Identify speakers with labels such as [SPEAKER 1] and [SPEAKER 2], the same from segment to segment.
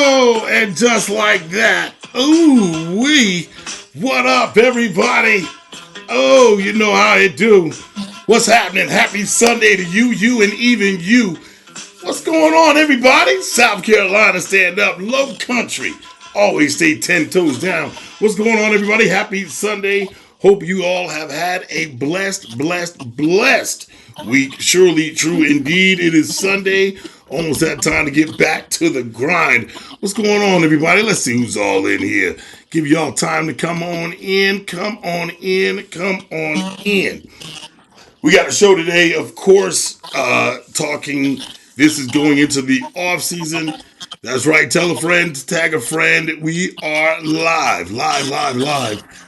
[SPEAKER 1] Oh, and just like that. Ooh wee. What up, everybody? Oh, you know how it do. What's happening? Happy Sunday to you, and even you. What's going on, everybody? South Carolina, stand up. Low country, always stay 10 toes down. What's going on, everybody? Happy Sunday. Hope you all have had a blessed week. Surely, true indeed. It is Sunday. Almost that time to get back to the grind. What's going on, everybody? Let's see who's all in here. Give y'all time to come on in. Come on in. Come on in. We got a show today, of course, talking. This is going into the off season. That's right. Tell a friend, tag a friend. We are live,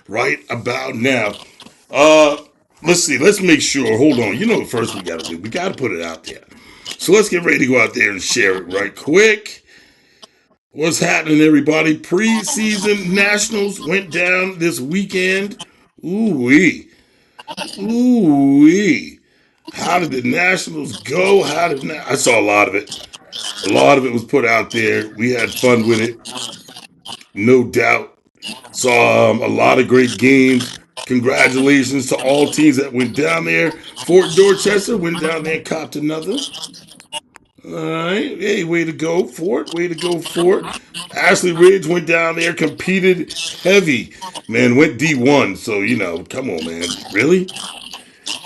[SPEAKER 1] right about now. Uh, let's see. Let's make sure. Hold on. You know what first we got to do? We got to put it out there. So let's get ready to go out there and share it right quick. What's happening, everybody? Preseason Nationals went down this weekend. Ooh-wee. Ooh-wee. How did the Nationals go? I saw a lot of it. A lot of it was put out there. We had fun with it, no doubt. Saw a lot of great games. Congratulations to all teams that went down there. Fort Dorchester went down there and copped another. All right. Hey, way to go, Fort. Way to go, Fort. Ashley Ridge went down there, competed heavy. Man, went D1. So, come on, man. Really?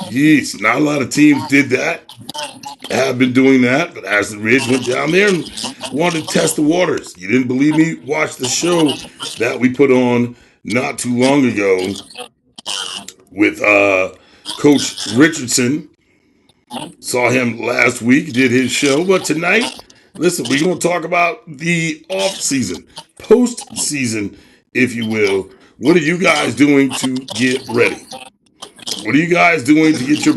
[SPEAKER 1] Yeesh. Not a lot of teams did that. Have been doing that, but Ashley Ridge went down there and wanted to test the waters. You didn't believe me? Watch the show that we put on not too long ago with Coach Richardson. Saw him last week, did his show, but tonight, listen, we're going to talk about the off season, post season, if you will. What are you guys doing to get ready? What are you guys doing to get your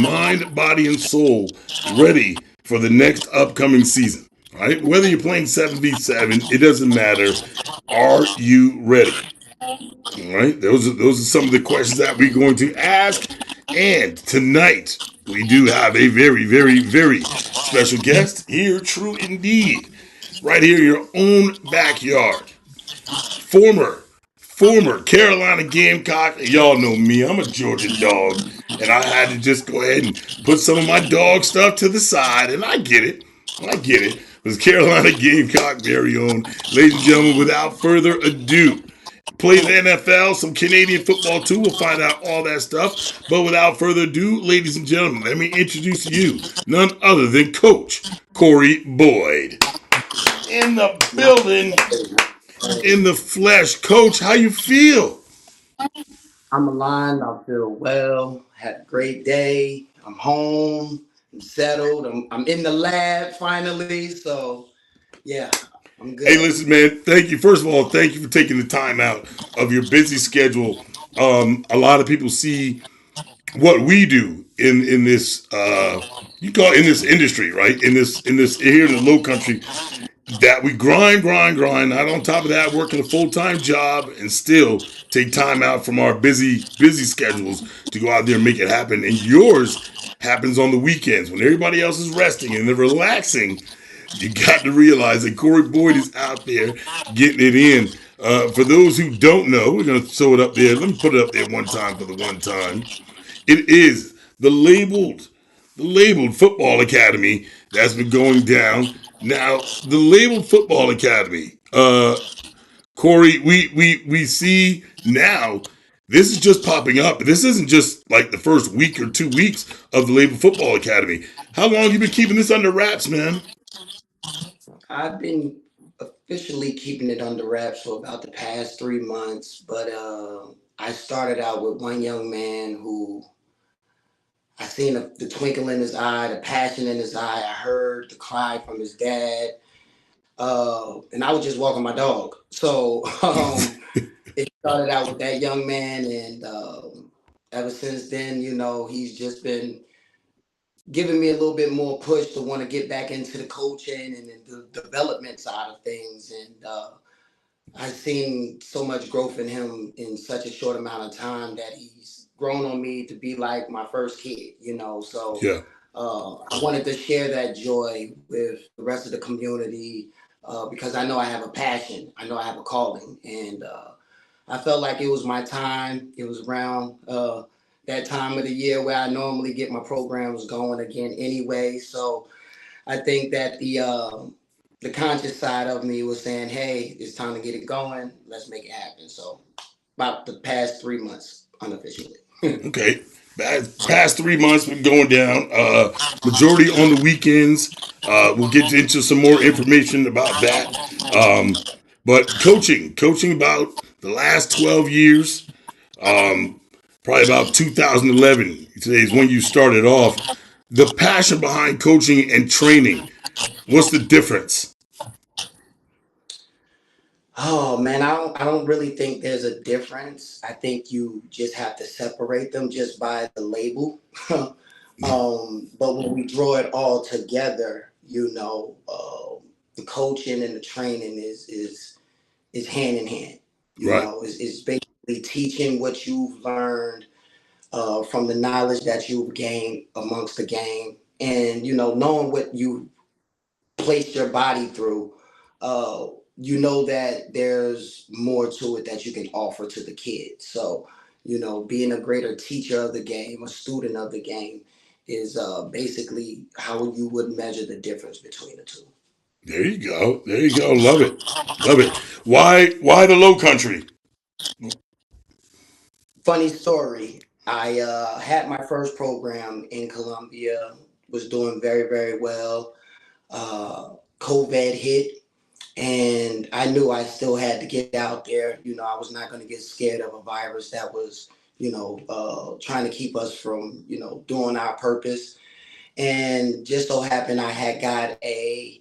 [SPEAKER 1] mind, body, and soul ready for the next upcoming season? All right, whether you're playing 7v7, it doesn't matter. Are you ready? All right, those are some of the questions that we're going to ask. And tonight, we do have a very special guest here, true indeed. Right here in your own backyard. Former Carolina Gamecock. Y'all know me. I'm a Georgia dog. And I had to just go ahead and put some of my dog stuff to the side. And I get it. It was Carolina Gamecock very own. Ladies and gentlemen, without further ado, plays NFL, some Canadian football too. We'll find out all that stuff. But without further ado, ladies and gentlemen, let me introduce to you none other than Coach Corey Boyd. In the building, in the flesh. Coach, how you feel?
[SPEAKER 2] I'm aligned. I feel well. Had a great day. I'm home. I'm settled. I'm in the lab finally. So yeah, I'm
[SPEAKER 1] Hey,
[SPEAKER 2] good.
[SPEAKER 1] listen, man. Thank you. First of all, thank you for taking the time out of your busy schedule. A lot of people see what we do in this you call it in this industry, right? In this here in the low country, that we grind. Not on top of that, working a full-time job and still take time out from our busy schedules to go out there and make it happen. And yours happens on the weekends when everybody else is resting and they're relaxing. You got to realize that Corey Boyd is out there getting it in. For those who don't know, we're going to throw it up there. Let me put it up there one time for the one time. It is the labeled football academy that's been going down. Now, the labeled football academy, Corey, we see now this is just popping up. This isn't just like the first week or 2 weeks of the labeled football academy. How long have you been keeping this under wraps, man?
[SPEAKER 2] I've been officially keeping it under wraps for about the past 3 months, but I started out with one young man who I seen the twinkle in his eye, the passion in his eye. I heard the cry from his dad, and I was just walking my dog. So it started out with that young man, and ever since then, he's just been giving me a little bit more push to want to get back into the coaching and the development side of things. And I've seen so much growth in him in such a short amount of time that he's grown on me to be like my first kid. So
[SPEAKER 1] Yeah.
[SPEAKER 2] I wanted to share that joy with the rest of the community. because I know I have a passion. I know I have a calling, and I felt like it was my time. It was around that time of the year where I normally get my programs going again anyway. So I think that the conscious side of me was saying, "Hey, it's time to get it going. Let's make it happen." So about the past 3 months, unofficially.
[SPEAKER 1] Okay. Past 3 months been going down. Majority on the weekends. We'll get into some more information about that. Um, but coaching about the last 12 years. Um, Probably about 2011. Today is when you started off. The passion behind coaching and training. What's the difference?
[SPEAKER 2] Oh man, I don't really think there's a difference. I think you just have to separate them just by the label. But when we draw it all together, the coaching and the training is hand in hand.
[SPEAKER 1] Right.
[SPEAKER 2] Is basically teaching what you've learned from the knowledge that you've gained amongst the game, and knowing what you placed your body through. Uh, you know that there's more to it that you can offer to the kids. So, being a greater teacher of the game, a student of the game, is basically how you would measure the difference between the two.
[SPEAKER 1] There you go. There you go. Love it. Love it. Why the low country?
[SPEAKER 2] Funny story. I had my first program in Colombia, was doing very, very well. COVID hit, and I knew I still had to get out there. I was not going to get scared of a virus that was, trying to keep us from, doing our purpose. And just so happened I had got a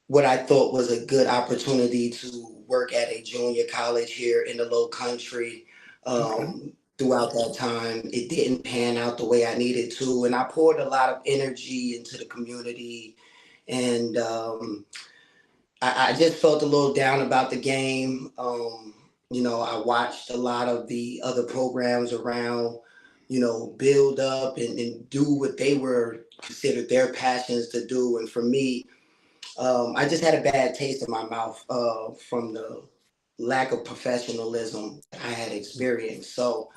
[SPEAKER 2] what I thought was a good opportunity to work at a junior college here in the Low Country.
[SPEAKER 1] Okay.
[SPEAKER 2] Throughout that time, it didn't pan out the way I needed to, and I poured a lot of energy into the community, and I just felt a little down about the game. I watched a lot of the other programs around, build up and do what they were considered their passions to do. And for me, I just had a bad taste in my mouth from the lack of professionalism I had experienced. So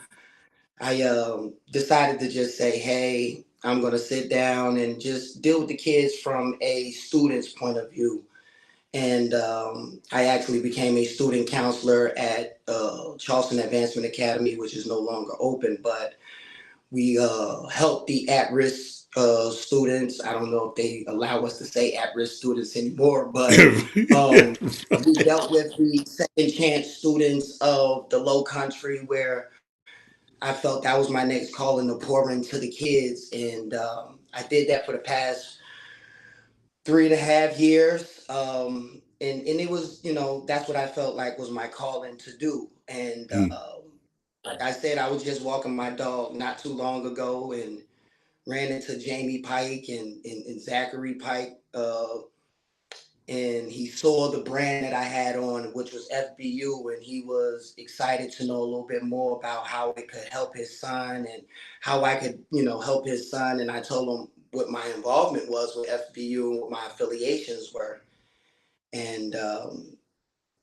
[SPEAKER 2] I decided to just say, hey, I'm going to sit down and just deal with the kids from a student's point of view. And I actually became a student counselor at Charleston Advancement Academy, which is no longer open, but we help the at-risk students. I don't know if they allow us to say at-risk students anymore, but we dealt with the second chance students of the Low Country, where I felt that was my next calling to pour into the kids, and I did that for the past 3.5 years. And it was, that's what I felt like was my calling to do. And like I said, I was just walking my dog not too long ago and ran into Jamie Pike and Zachary Pike. And he saw the brand that I had on, which was FBU, and he was excited to know a little bit more about how it could help his son and how I could, help his son. And I told him what my involvement was with FBU and what my affiliations were. And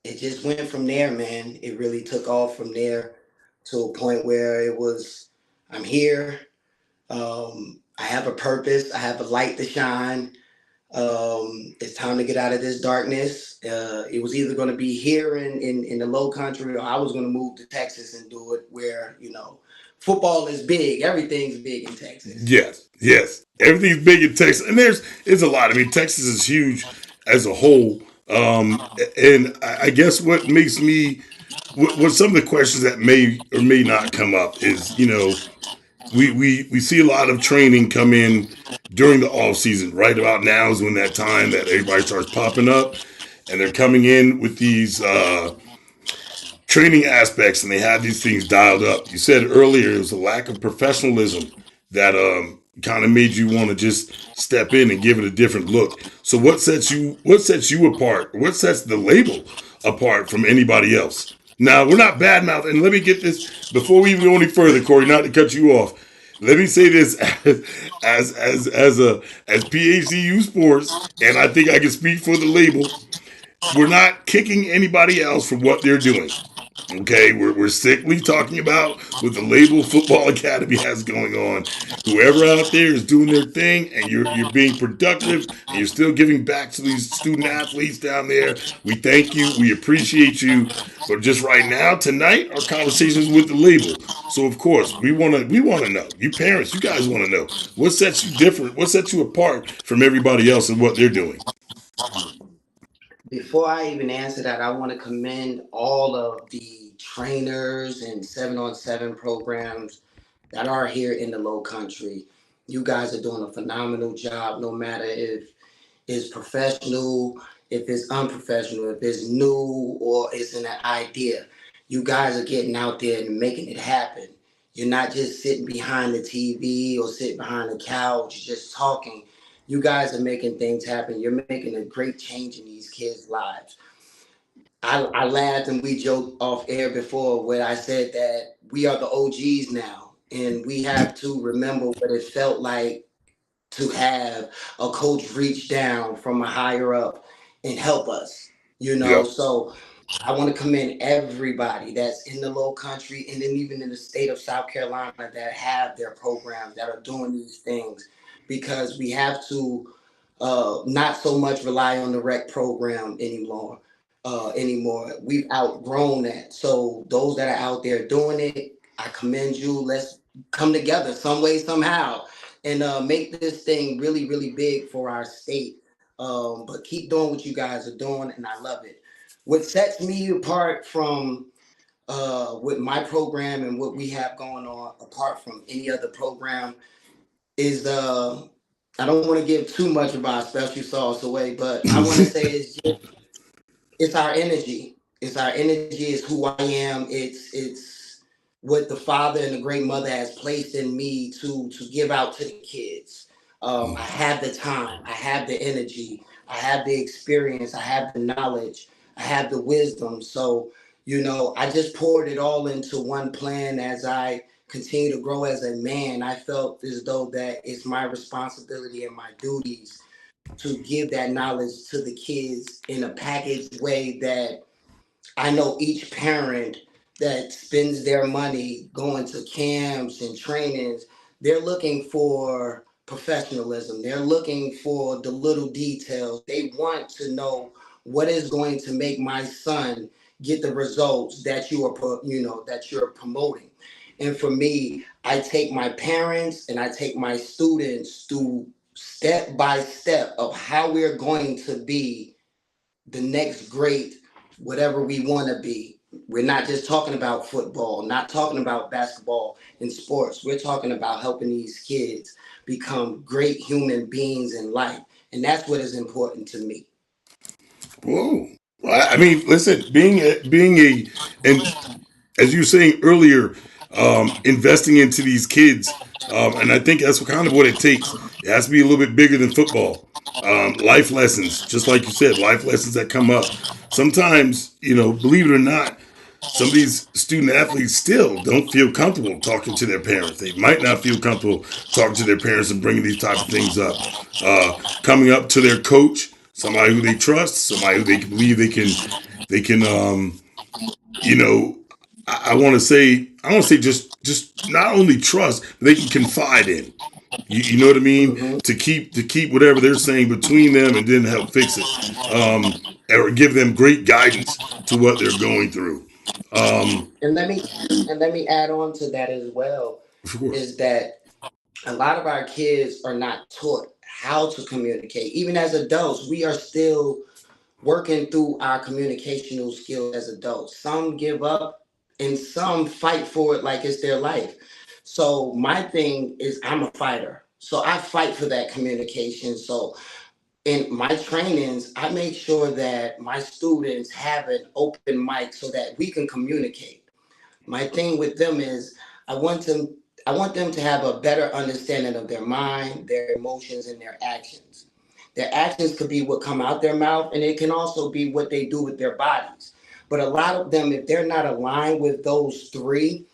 [SPEAKER 2] it just went from there, man. It really took off from there to a point where it was, I'm here. I have a purpose. I have a light to shine. It's time to get out of this darkness. It was either going to be here in the Low Country, or I was going to move to Texas and do it where, football is big. Everything's big in Texas.
[SPEAKER 1] Yes, yes. Everything's big in Texas, and there's a lot. I mean, Texas is huge as a whole. And I guess what makes me, what some of the questions that may or may not come up is, we see a lot of training come in during the off season. Right about now is when that time that everybody starts popping up, and they're coming in with these training aspects, and they have these things dialed up. You said earlier it was a lack of professionalism that kind of made you want to just step in and give it a different look. So what sets you apart? What sets the label apart from anybody else? Now, we're not bad mouth, and let me get this before we even go any further, Corey, not to cut you off. let me say this as PHCU sports, and I think I can speak for the label. We're not kicking anybody else for what they're doing. Okay, we're strictly talking about what the label Football Academy has going on. Whoever out there is doing their thing, and you're being productive, and you're still giving back to these student athletes down there. We thank you. We appreciate you. But just right now, tonight, our conversation is with the label. So of course, we want to know. You parents, you guys want to know what sets you different, what sets you apart from everybody else and what they're doing.
[SPEAKER 2] Before I even answer that, I want to commend all of the trainers and 7-on-7 programs that are here in the Low Country. You guys are doing a phenomenal job, no matter if it's professional, if it's unprofessional, if it's new or it's an idea. You guys are getting out there and making it happen. You're not just sitting behind the TV or sitting behind the couch just talking. You guys are making things happen. You're making a great change in these kids' lives. I laughed and we joked off air before where I said that we are the OGs now, and we have to remember what it felt like to have a coach reach down from a higher up and help us, you know.
[SPEAKER 1] Yep.
[SPEAKER 2] So I want to commend everybody that's in the Low Country and then even in the state of South Carolina that have their programs that are doing these things, because we have to not so much rely on the rec program anymore. Anymore, we've outgrown that. So those that are out there doing it, I commend you. Let's come together some way, somehow, and make this thing really, really big for our state. But keep doing what you guys are doing, and I love it. What sets me apart from with my program and what we have going on, apart from any other program, is I don't want to give too much of our special sauce away, but I want to say it's our energy. It's our energy. It's who I am. It's what the father and the great mother has placed in me to give out to the kids. I have the time. I have the energy. I have the experience. I have the knowledge. I have the wisdom. So I just poured it all into one plan as I continue to grow as a man. I felt as though that it's my responsibility and my duties to give that knowledge to the kids in a packaged way that I know each parent that spends their money going to camps and trainings, they're looking for professionalism. They're looking for the little details. They want to know what is going to make my son get the results that that you're promoting. And for me, I take my parents and I take my students through step by step of how we're going to be the next great whatever we want to be. We're not just talking about football, not talking about basketball and sports. We're talking about helping these kids become great human beings in life. And that's what is important to me.
[SPEAKER 1] Whoa. Well, I mean, listen, and as you were saying earlier, investing into these kids, and I think that's kind of what it takes. It has to be a little bit bigger than football. Life lessons, just like you said, life lessons that come up. Sometimes, believe it or not, some of these student athletes still don't feel comfortable talking to their parents. They might not feel comfortable talking to their parents and bringing these type of things up. Coming up to their coach, somebody who they trust, somebody who they believe they can you know, I want to say just not only trust, but they can confide in. You know what I mean?
[SPEAKER 2] Hmm.
[SPEAKER 1] To keep whatever they're saying between them and then help fix it, or give them great guidance to what they're going through. Um,
[SPEAKER 2] And let me add on to that as well,
[SPEAKER 1] of course.
[SPEAKER 2] is that a lot of our kids are not taught how to communicate. Even as adults, we are still working through our communicational skills as adults. Some give up and some fight for it like it's their life. So my thing is I'm a fighter. So I fight for that communication. So in my trainings, I make sure that my students have an open mic so that we can communicate. My thing with them is I want them I want them to have a better understanding of their mind, their emotions, and their actions. Their actions could be what come out their mouth, and it can also be what they do with their bodies. But a lot of them, if they're not aligned with those three,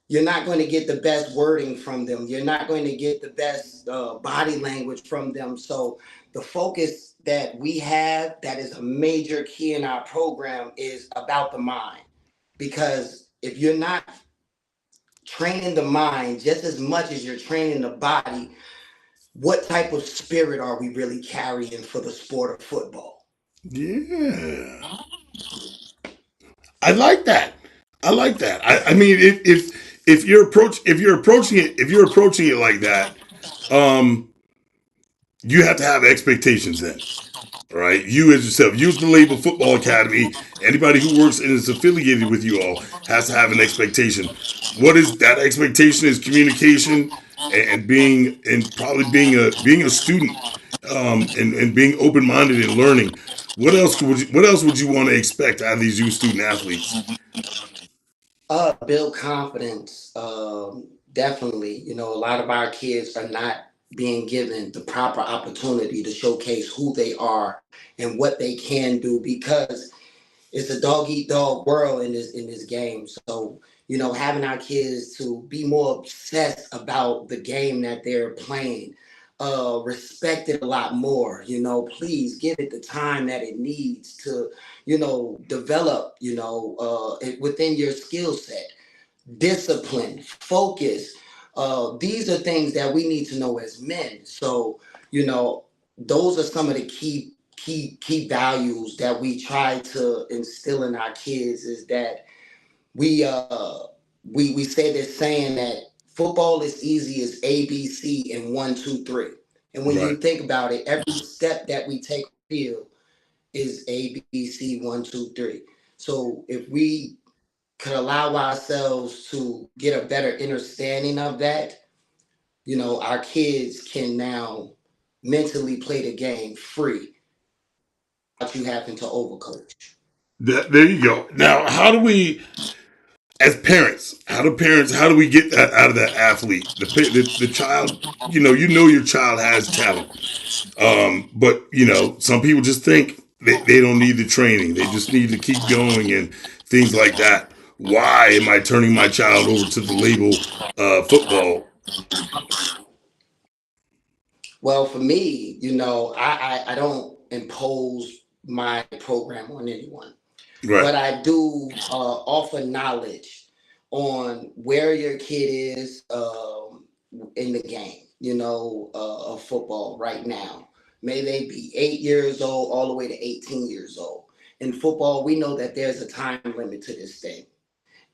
[SPEAKER 2] You're not going to get the best wording from them. You're not going to get the best body language from them. So the focus that we have, that is a major key in our program, is about the mind. Because if you're not training the mind just as much as you're training the body, what type of spirit are we really carrying for the sport of football?
[SPEAKER 1] Yeah. I like that. I like that. I mean, if you're approaching it like that, um, you have to have expectations then. Right? You as yourself, use the label Football Academy. Anybody who works and is affiliated with you all has to have an expectation. What is that expectation? Is communication and being and probably being a student, and being open minded and learning. What else would you want to expect out of these youth student athletes?
[SPEAKER 2] Build confidence. Definitely. You know, a lot of our kids are not being given the proper opportunity to showcase who they are and what they can do, because it's a dog eat dog world in this game. So, you know, having our kids to be more obsessed about the game that they're playing, respect it a lot more. You know, please give it the time that it needs to, you know, develop, you know, within your skill set. Discipline, focus. These are things that we need to know as men. So, you know, those are some of the key values that we try to instill in our kids, is that we we say this saying that football is easy as ABC and 1, 2, 3. And when you
[SPEAKER 1] Right.
[SPEAKER 2] think about it, every step that we take on the field is ABC 1, 2, 3. So if we could allow ourselves to get a better understanding of that, you know, our kids can now mentally play the game free without you having to overcoach.
[SPEAKER 1] There you go. Now, how do we, as parents, how do we get that out of that athlete? The child, you know your child has talent. But some people just think they don't need the training. They just need to keep going and things like that. Why am I turning my child over to the label football?
[SPEAKER 2] Well, for me, you know, I don't impose my program on anyone,
[SPEAKER 1] Right.
[SPEAKER 2] but I do offer knowledge on where your kid is in the game, you know, of football right now. May they be 8 years old all the way to 18 years old. In football, we know that there's a time limit to this thing,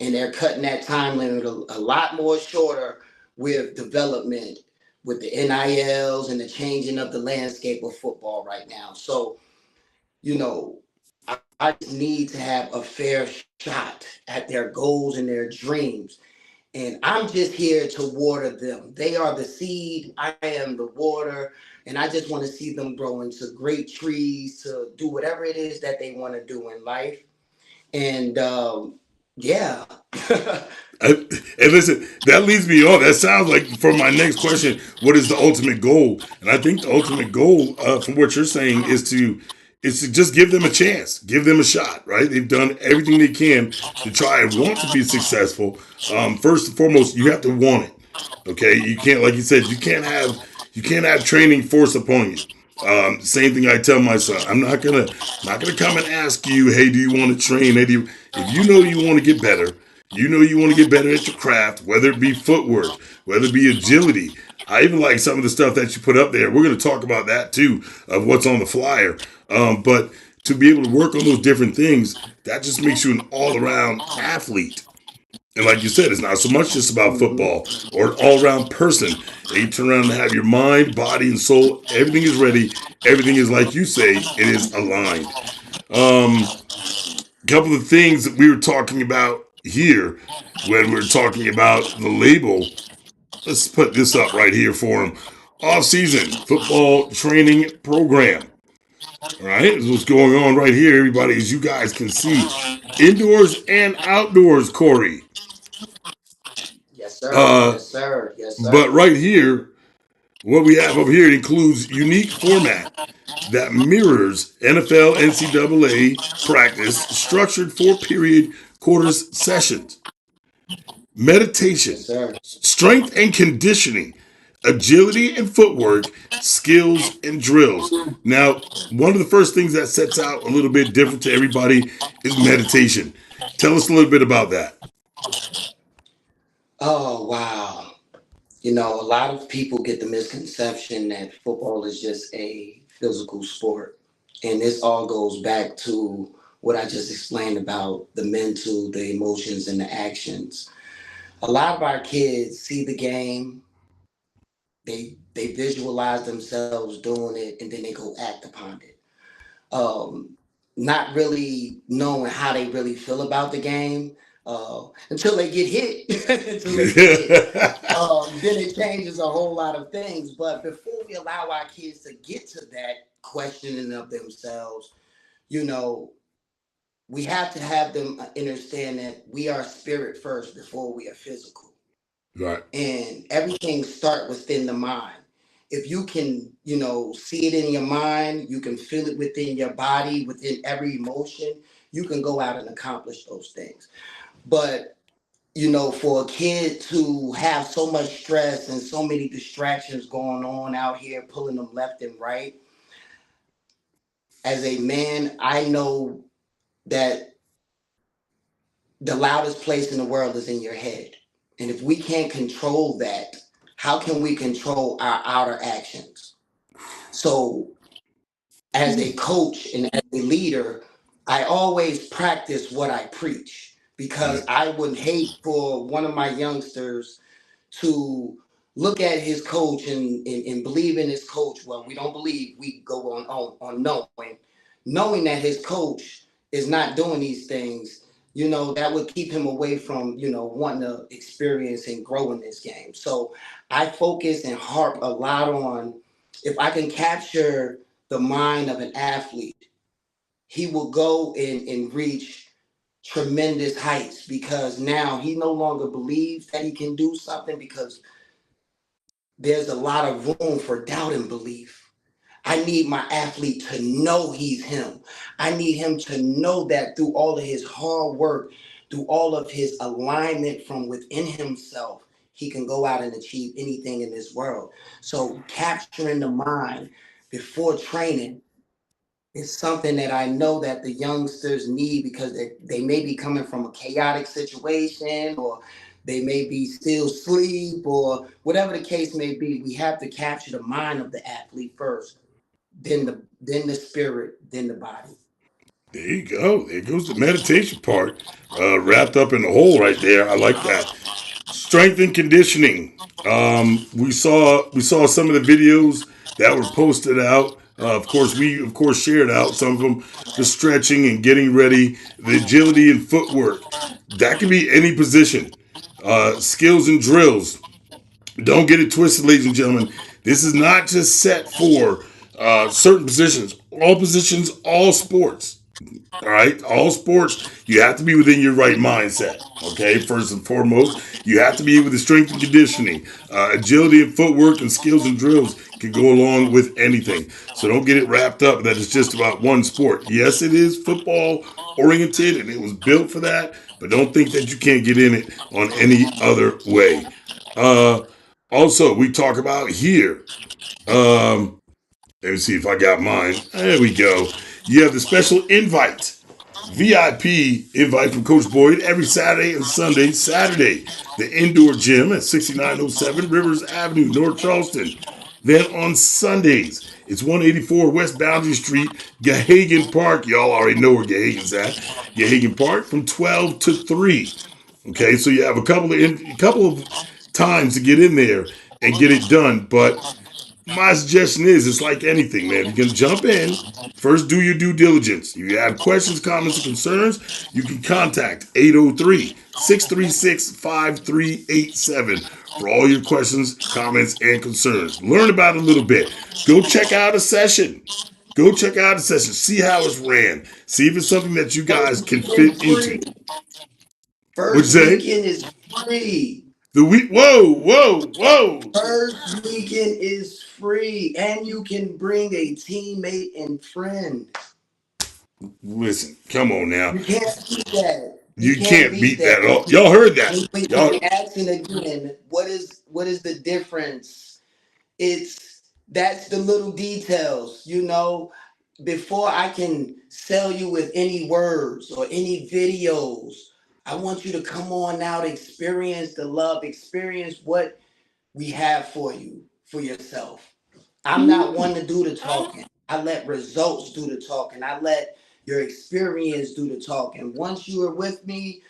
[SPEAKER 2] and they're cutting that time limit a lot more shorter with development, with the NILs and the changing of the landscape of football right now. So, you know, I just need to have a fair shot at their goals and their dreams. And I'm just here to water them. They are the seed, I am the water, and I just want to see them grow into great trees to do whatever it is that they want to do in life. And yeah.
[SPEAKER 1] And listen, that leads me on. That sounds like for my next question, what is the ultimate goal? And I think the ultimate goal, from what you're saying, is to just give them a chance, give them a shot. Right? They've done everything they can to try and want to be successful. First and foremost, you have to want it. Okay, you can't, like you said, you can't have training forced upon you. Same thing I tell my son. I'm not gonna come and ask you, hey, do you want to train? Hey, if you know you want to get better, you know you want to get better at your craft, whether it be footwork, whether it be agility. I even like some of the stuff that you put up there. We're going to talk about that too, of what's on the flyer. But to be able to work on those different things, that just makes you an all-around athlete. And like you said, it's not so much just about
[SPEAKER 2] Mhm.
[SPEAKER 1] football or an all-around person. And you turn around and have your mind, body, and soul. Everything is ready. Everything is like you say. It is aligned. A couple of things that we were talking about here when we were talking about the label. Let's put this up right here for them. Off-season football training program. All right, this is what's going on right here, everybody, as you guys can see, indoors and outdoors, Corey.
[SPEAKER 2] Yes, sir.
[SPEAKER 1] Uh,
[SPEAKER 2] Yes, sir. Yes,
[SPEAKER 1] but
[SPEAKER 2] sir.
[SPEAKER 1] right here, what we have over here includes unique format that mirrors NFL NCAA practice, structured 4 period quarters sessions. meditation,
[SPEAKER 2] Yes, sir.
[SPEAKER 1] strength and conditioning, agility and footwork, skills and drills. Now, one of the first things that sets out a little bit different to everybody is meditation. Tell us a little bit about that.
[SPEAKER 2] Oh, wow. You know, a lot of people get the misconception that football is just a physical sport. And this all goes back to what I just explained about the mental, the emotions, and the actions. A lot of our kids see the game, they visualize themselves doing it, and then they go act upon it. Um, Not really knowing how they really feel about the game until they get hit. Until they get hit. Then it changes a whole lot of things. But before we allow our kids to get to that questioning of themselves, you know, we have to have them understand that we are spirit first before we are physical.
[SPEAKER 1] Right.
[SPEAKER 2] And everything start within the mind. If you can, you know, see it in your mind, you can feel it within your body, within every emotion, you can go out and accomplish those things. But you know, for a kid to have so much stress and so many distractions going on out here, pulling them left and right, as a man, I know that the loudest place in the world is in your head. And if we can't control that, how can we control our outer actions? So, as a coach and as a leader, I always practice what I preach because
[SPEAKER 1] Right.
[SPEAKER 2] I would hate for one of my youngsters to look at his coach and believe in his coach. Well, we don't believe, we go on knowing that his coach is not doing these things, you know, that would keep him away from, you know, wanting to experience and grow in this game. So I focus and harp a lot on if I can capture the mind of an athlete, he will go and reach tremendous heights because now he no longer believes that he can do something because there's a lot of room for doubt and belief. I need my athlete to know he's him. I need him to know that through all of his hard work, through all of his alignment from within himself, he can go out and achieve anything in this world. So capturing the mind before training is something that I know that the youngsters need because they may be coming from a chaotic situation or they may be still asleep or whatever the case may be. We have to capture the mind of the athlete first, then the spirit, then the body.
[SPEAKER 1] There you go. There goes the meditation part, wrapped up in the whole right there. I like that. Strength and conditioning. We saw some of the videos that were posted out. Of course, we of course shared out some of them. The stretching and getting ready, the agility and footwork. That can be any position. Skills and drills. Don't get it twisted, ladies and gentlemen. This is not just set for certain positions. All positions, all sports. All right, all sports, you have to be within your right mindset. Okay, first and foremost, you have to be with the strength and conditioning, agility and footwork, and skills and drills can go along with anything. So don't get it wrapped up that it's just about one sport. Yes, it is football oriented and it was built for that, but don't think that you can't get in it on any other way. Uh, Also, we talk about here. Um, Let me see if I got mine. There we go. You have the special invite. VIP invite from Coach Boyd every Saturday and Sunday. Saturday, the indoor gym at 6907 Rivers Avenue, North Charleston. Then on Sundays, it's 184 West Boundary Street, Gahagan Park. Y'all already know where Gahagan's at. Gahagan Park from 12 to 3. Okay, so you have a couple of times to get in there and get it done. But my suggestion is it's like anything, man. If you're going to jump in, first do your due diligence. If you have questions, comments, or concerns, you can contact 803-636-5387 for all your questions, comments, and concerns. Learn about it a little bit. Go check out a session. Go check out a session. See how it's ran. See if it's something that you guys
[SPEAKER 2] First
[SPEAKER 1] can
[SPEAKER 2] weekend
[SPEAKER 1] fit
[SPEAKER 2] free.
[SPEAKER 1] into. What'd you
[SPEAKER 2] First
[SPEAKER 1] say?
[SPEAKER 2] weekend is free.
[SPEAKER 1] The week. Whoa, whoa, whoa.
[SPEAKER 2] First weekend is free, and you can bring a teammate and friend.
[SPEAKER 1] Listen, come on now.
[SPEAKER 2] You can't beat that. You
[SPEAKER 1] You
[SPEAKER 2] can't
[SPEAKER 1] can't
[SPEAKER 2] beat
[SPEAKER 1] beat that
[SPEAKER 2] that.
[SPEAKER 1] at all. Y'all heard that.
[SPEAKER 2] When
[SPEAKER 1] Y'all,
[SPEAKER 2] you're asking again, what is the difference? It's that's the little details, you know. Before I can sell you with any words or any videos, I want you to come on out, experience the love, experience what we have for you, for yourself. I'm not one to do the talking. I let results do the talking. I let your experience do the talking. Once you are with me,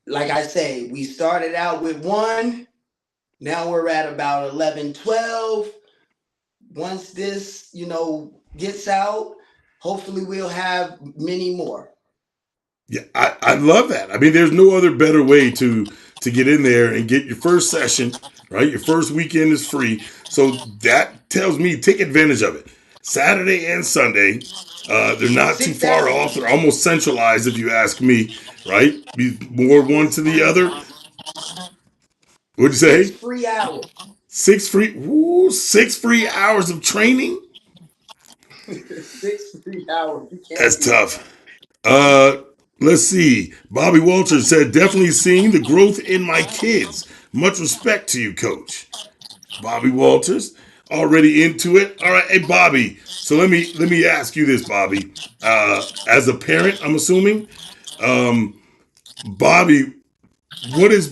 [SPEAKER 2] like I say, we started out with one. Now we're at about 11, 12. Once this, gets out, hopefully we'll have many more.
[SPEAKER 1] yeah, I love that. I mean, there's no other better way to get in there and get your first session, right? Your first weekend is free. So that tells me take advantage of it. Saturday and Sunday, they're not too
[SPEAKER 2] Six
[SPEAKER 1] far off.
[SPEAKER 2] hours.
[SPEAKER 1] They're almost centralized, if you ask me, right? Be more one to
[SPEAKER 2] Six
[SPEAKER 1] the
[SPEAKER 2] free
[SPEAKER 1] other.
[SPEAKER 2] hours.
[SPEAKER 1] What'd you
[SPEAKER 2] Six
[SPEAKER 1] say?
[SPEAKER 2] free hours.
[SPEAKER 1] Six free hours of training.
[SPEAKER 2] 6 free hours. You can't
[SPEAKER 1] That's
[SPEAKER 2] beat that.
[SPEAKER 1] tough. Uh, let's see. Bobby Walters said, definitely seeing the growth in my kids. Much respect to you, coach. Bobby Walters, already into it. All right, hey Bobby. So let me ask you this, Bobby. As a parent, I'm assuming, Bobby, what has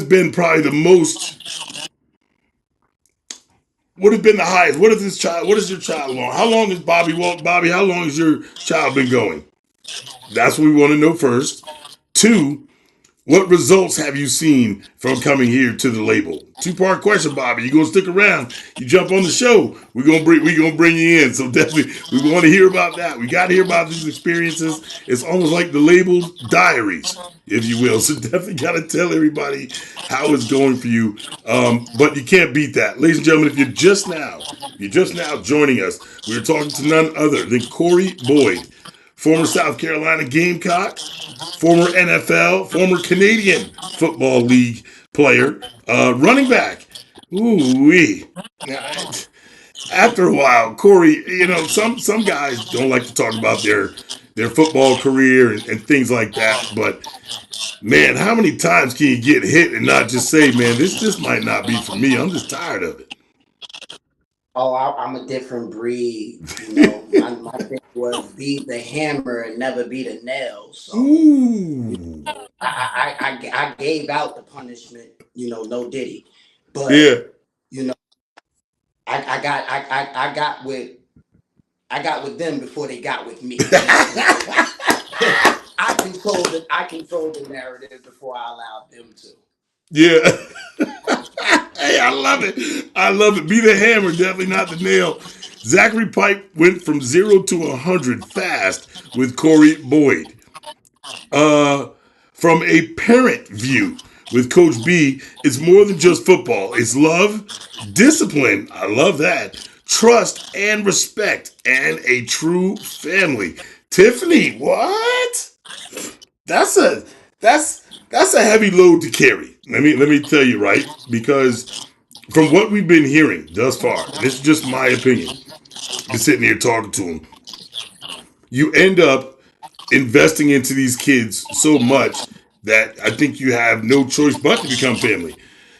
[SPEAKER 1] been probably the most what has been the highest? What is your child long? How long is Bobby, how long has your child been going? That's what we want to know first. Two, what results have you seen from coming here to the label? Two-part question, Bobby. You gonna stick around? You jump on the show. We gonna bring you in. So definitely, we want to hear about that. We got to hear about these experiences. It's almost like the label's diaries, if you will. So definitely got to tell everybody how it's going for you. But you can't beat that, ladies and gentlemen. If you're just now joining us, we're talking to none other than Corey Boyd, former South Carolina Gamecock, former NFL, former Canadian Football League player, running back. Ooh wee. After a while, Corey, some guys don't like to talk about their football career and things like that. But man, how many times can you get hit and not just say, "Man, this just might not be for me. I'm just tired of
[SPEAKER 2] Oh, I'm a different breed.
[SPEAKER 1] it."
[SPEAKER 2] My thing was beat the hammer and never beat a nail. So
[SPEAKER 1] Ooh,
[SPEAKER 2] I gave out the punishment. No diddy,
[SPEAKER 1] yeah.
[SPEAKER 2] but you know I got with them before they got with me. Let's put it that way. I controlled the narrative before I allowed them to.
[SPEAKER 1] Yeah. Hey, I love it. I love it. Be the hammer, definitely not the nail. Zachary Pipe went from 0 to 100 fast with Corey Boyd. Uh, from a parent view with Coach B, it's more than just football. It's love, discipline. I love that. Trust and respect, and a true family. Tiffany, what? That's a that's a heavy load to carry. Let me tell you, right? Because from what we've been hearing thus far, and this is just my opinion, been sitting here talking to him, you end up investing into these kids so much that I think you have no choice but to become family.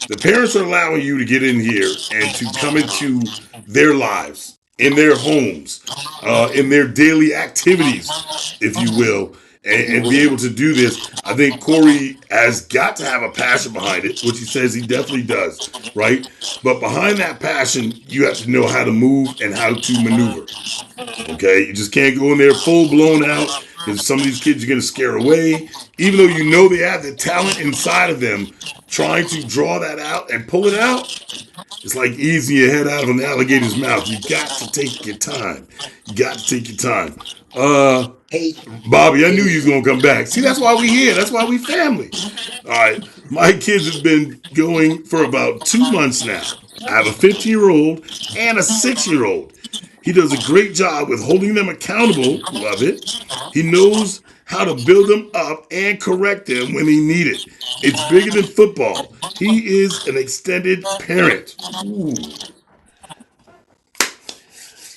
[SPEAKER 1] The parents are allowing you to get in here and to come into their lives, in their homes, in their daily activities, if you will, and be able to do this. I think Corey has got to have a passion behind it, which he says he definitely does, right? But behind that passion, you have to know how to move and how to maneuver. Okay, you just can't go in there full blown out because some of these kids you're gonna scare away, even though you know they have the talent inside of them. Trying to draw that out and pull it out, it's like easing your head out of an alligator's mouth. You got to take your time. You got to take your time. Uh,
[SPEAKER 2] Patience,
[SPEAKER 1] Bobby, I knew you was
[SPEAKER 2] patience.
[SPEAKER 1] gonna come back. See, that's why we here. That's why we family. All right, my kids have been going for about 2 months now. I have a 15-year-old and a 6-year-old. He does a great job with holding them accountable. Love it. He knows how to build them up and correct them when they need it. It's bigger than football. He is an extended parent. Ooh.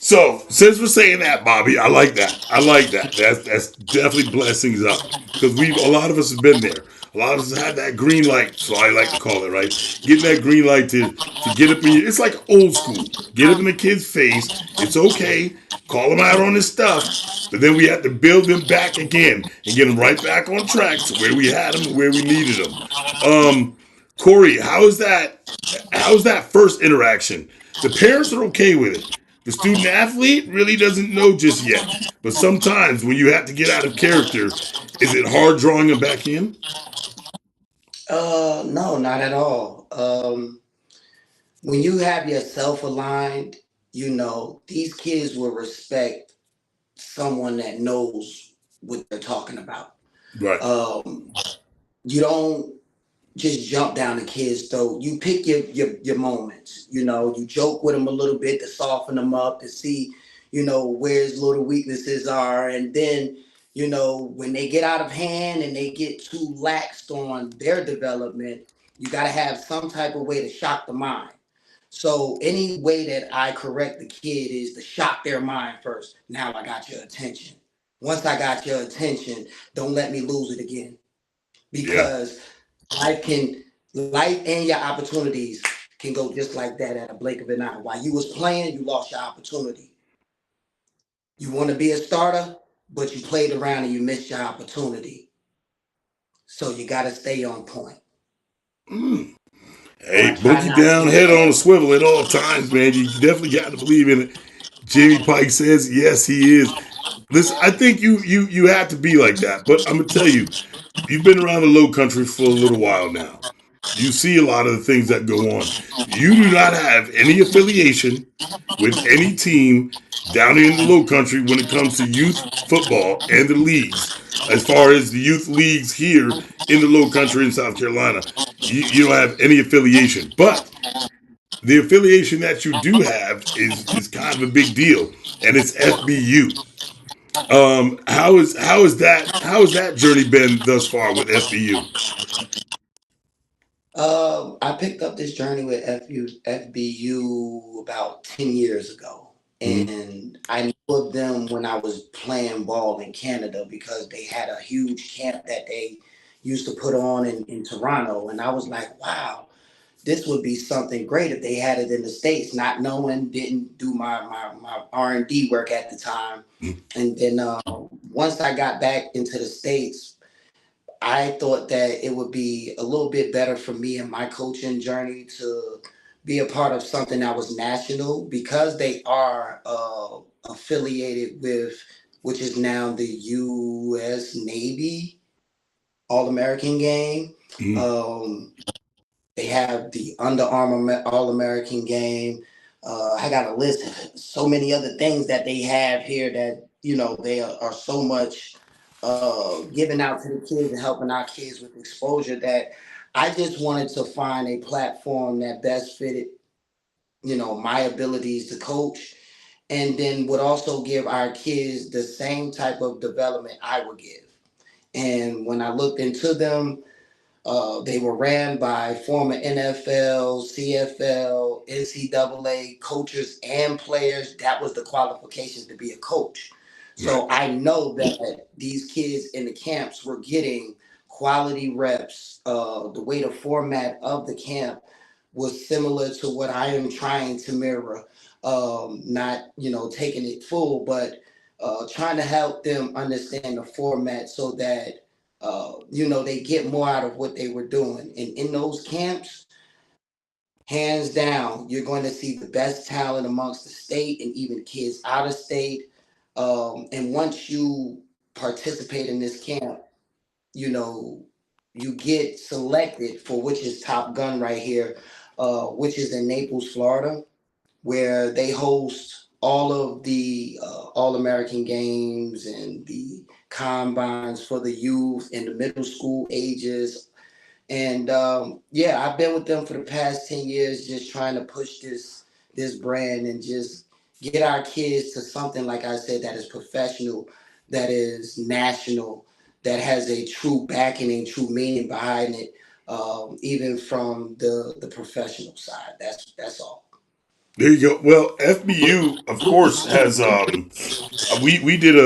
[SPEAKER 1] So since we're saying that, Bobby, I like that. I like that. That's definitely blessings up because we've a lot of us have been there. A lot of us have had that green light, so I like to call it right. Getting that green light to get up in your. It's like old school. Get up in the kid's face. It's okay. Call them out on his stuff, but then we have to build them back again and get them right back on track to where we had them and where we needed them. Um, Corey, how is that? How's that first interaction? The parents are okay with it. The student athlete really doesn't know just yet. But sometimes when you have to get out of character, is it hard drawing them back in?
[SPEAKER 2] No, not at all. When you have yourself aligned, these kids will respect someone that knows what they're talking about.
[SPEAKER 1] Right.
[SPEAKER 2] Um, you don't just jump down the kid's throat. You pick your moments. You joke with them a little bit to soften them up to see, where his little weaknesses are, and then, when they get out of hand and they get too laxed on their development, you got to have some type of way to shock the mind. So any way that I correct the kid is to shock their mind first. Now I got your attention. Once I got your attention, don't let me lose it again,
[SPEAKER 1] Yeah.
[SPEAKER 2] because life can life and your opportunities can go just like that at a blink of an eye. While you was playing, you lost your opportunity. You want to be a starter, but you played around and you missed your opportunity. So you got to stay on point.
[SPEAKER 1] Mm.
[SPEAKER 2] Or
[SPEAKER 1] Hey,
[SPEAKER 2] I try
[SPEAKER 1] boogie
[SPEAKER 2] not
[SPEAKER 1] down,
[SPEAKER 2] to.
[SPEAKER 1] head on a swivel at all times, man. You definitely got to believe in it. Jimmy Pike says yes, he is. Listen, I think you have to be like that. But I'm gonna tell you, you've been around the Low Country for a little while now. You see a lot of the things that go on. You do not have any affiliation with any team down in the Low Country when it comes to youth football and the leagues. As far as the youth leagues here in the Low Country in South Carolina, you don't have any affiliation. But the affiliation that you do have is kind of a big deal, and it's FBU. How has that journey been thus far with FBU?
[SPEAKER 2] I picked up this journey with FBU about 10 years ago.
[SPEAKER 1] Mm-hmm.
[SPEAKER 2] And I knew of them when I was playing ball in Canada because they had a huge camp that they used to put on in Toronto. And I was like, wow, this would be something great if they had it in the States, not knowing, didn't do my R&D work at the time. And then once I got back into the States, I thought that it would be a little bit better for me and my coaching journey to be a part of something that was national, because they are affiliated with, which is now the U.S. Navy All American game.
[SPEAKER 1] Mm-hmm.
[SPEAKER 2] Um, they have the Under Armour All American game. I got a list of so many other things that they have here that they are so much giving out to the kids and helping our kids with exposure, that I just wanted to find a platform that best fitted my abilities to coach, and then would also give our kids the same type of development I would give. And when I looked into them, they were ran by former NFL, CFL, NCAA coaches and players. That was the qualifications to be a coach.
[SPEAKER 1] Right.
[SPEAKER 2] So I know that these kids in the camps were getting quality reps. The way the format of the camp was similar to what I am trying to mirror. Not taking it full, but trying to help them understand the format so that they get more out of what they were doing. And in those camps, hands down, you're going to see the best talent amongst the state and even kids out of state. And once you participate in this camp, you know, you get selected for, which is Top Gun right here, which is in Naples, Florida, where they host all of the All American games and the combines for the youth and the middle school ages. And yeah, I've been with them for the past 10 years, just trying to push this brand and just get our kids to something, like I said, that is professional, that is national, that has a true backing and true meaning behind it, even from the professional side. That's all.
[SPEAKER 1] There you go. Well, FBU, of course, has we did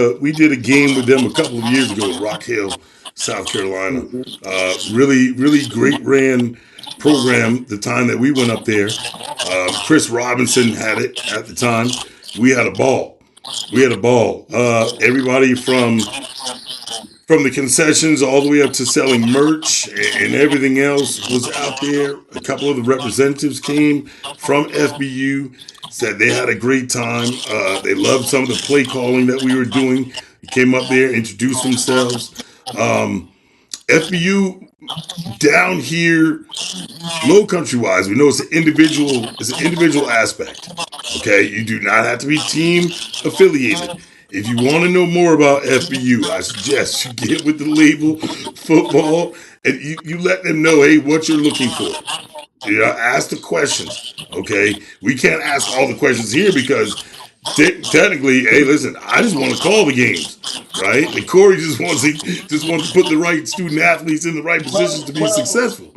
[SPEAKER 1] a game with them a couple of years ago in Rock Hill, South Carolina.
[SPEAKER 2] Mhm.
[SPEAKER 1] Really great ran program the time that we went up there. Chris Robinson had it at the time. We had a ball. We had a ball. Everybody from the concessions all the way up to selling merch and everything else was out there. A couple of the representatives came from FBU, said they had a great time. They loved some of the play calling that we were doing. They came up there, introduced themselves. FBU down here, low country wise, we know it's an individual aspect. Okay, you do not have to be team affiliated. If you want to know more about FBU, I suggest you get with the label football and you let them know, hey, what you're looking for. You know, ask the questions. Okay, we can't ask all the questions here because technically, hey, listen, I just want to call the games, right? And Corey just wants to put the right student athletes in the right positions
[SPEAKER 2] Well,
[SPEAKER 1] to be
[SPEAKER 2] well,
[SPEAKER 1] successful.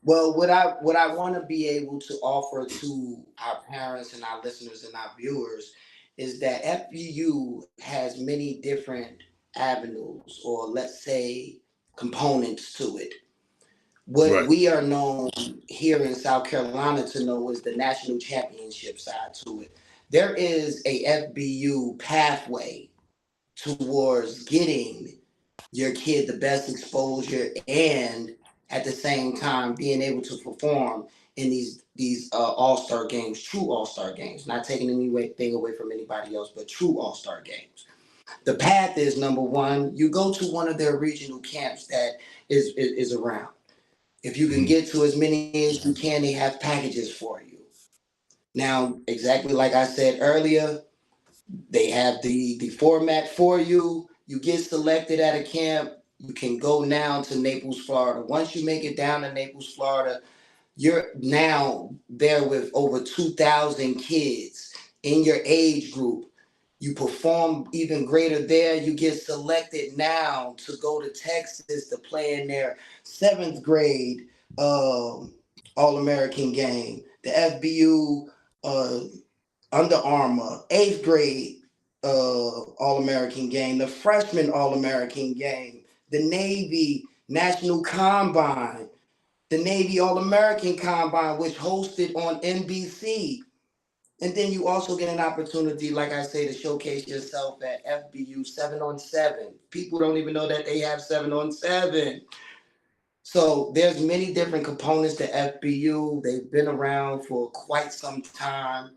[SPEAKER 2] what I want to be able to offer to our parents and our listeners and our viewers is that FBU has many different avenues, or let's say components to it. What
[SPEAKER 1] Right,
[SPEAKER 2] we are known here in South Carolina to know is the national championship side to it. There is a FBU pathway towards getting your kid the best exposure and at the same time being able to perform in these all-star games, true all-star games, not taking anything away from anybody else, but true all-star games. The path is number one, you go to one of their regional camps that is around. If you can
[SPEAKER 1] mm-hmm.
[SPEAKER 2] get to as many as you can, they have packages for you. Now, exactly like I said earlier, they have the format for you. You get selected at a camp. You can go now to Naples, Florida. Once you make it down to Naples, Florida, you're now there with over 2,000 kids in your age group. You perform even greater there. You get selected now to go to Texas to play in their seventh grade All American game. The FBU Under Armour, eighth grade All American game, the freshman All American game, the Navy National Combine, the Navy All American Combine, which hosted on NBC. And then you also get an opportunity, like I say, to showcase yourself at FBU 7-on-7. People don't even know that they have 7-on-7. So there's many different components to FBU. They've been around for quite some time.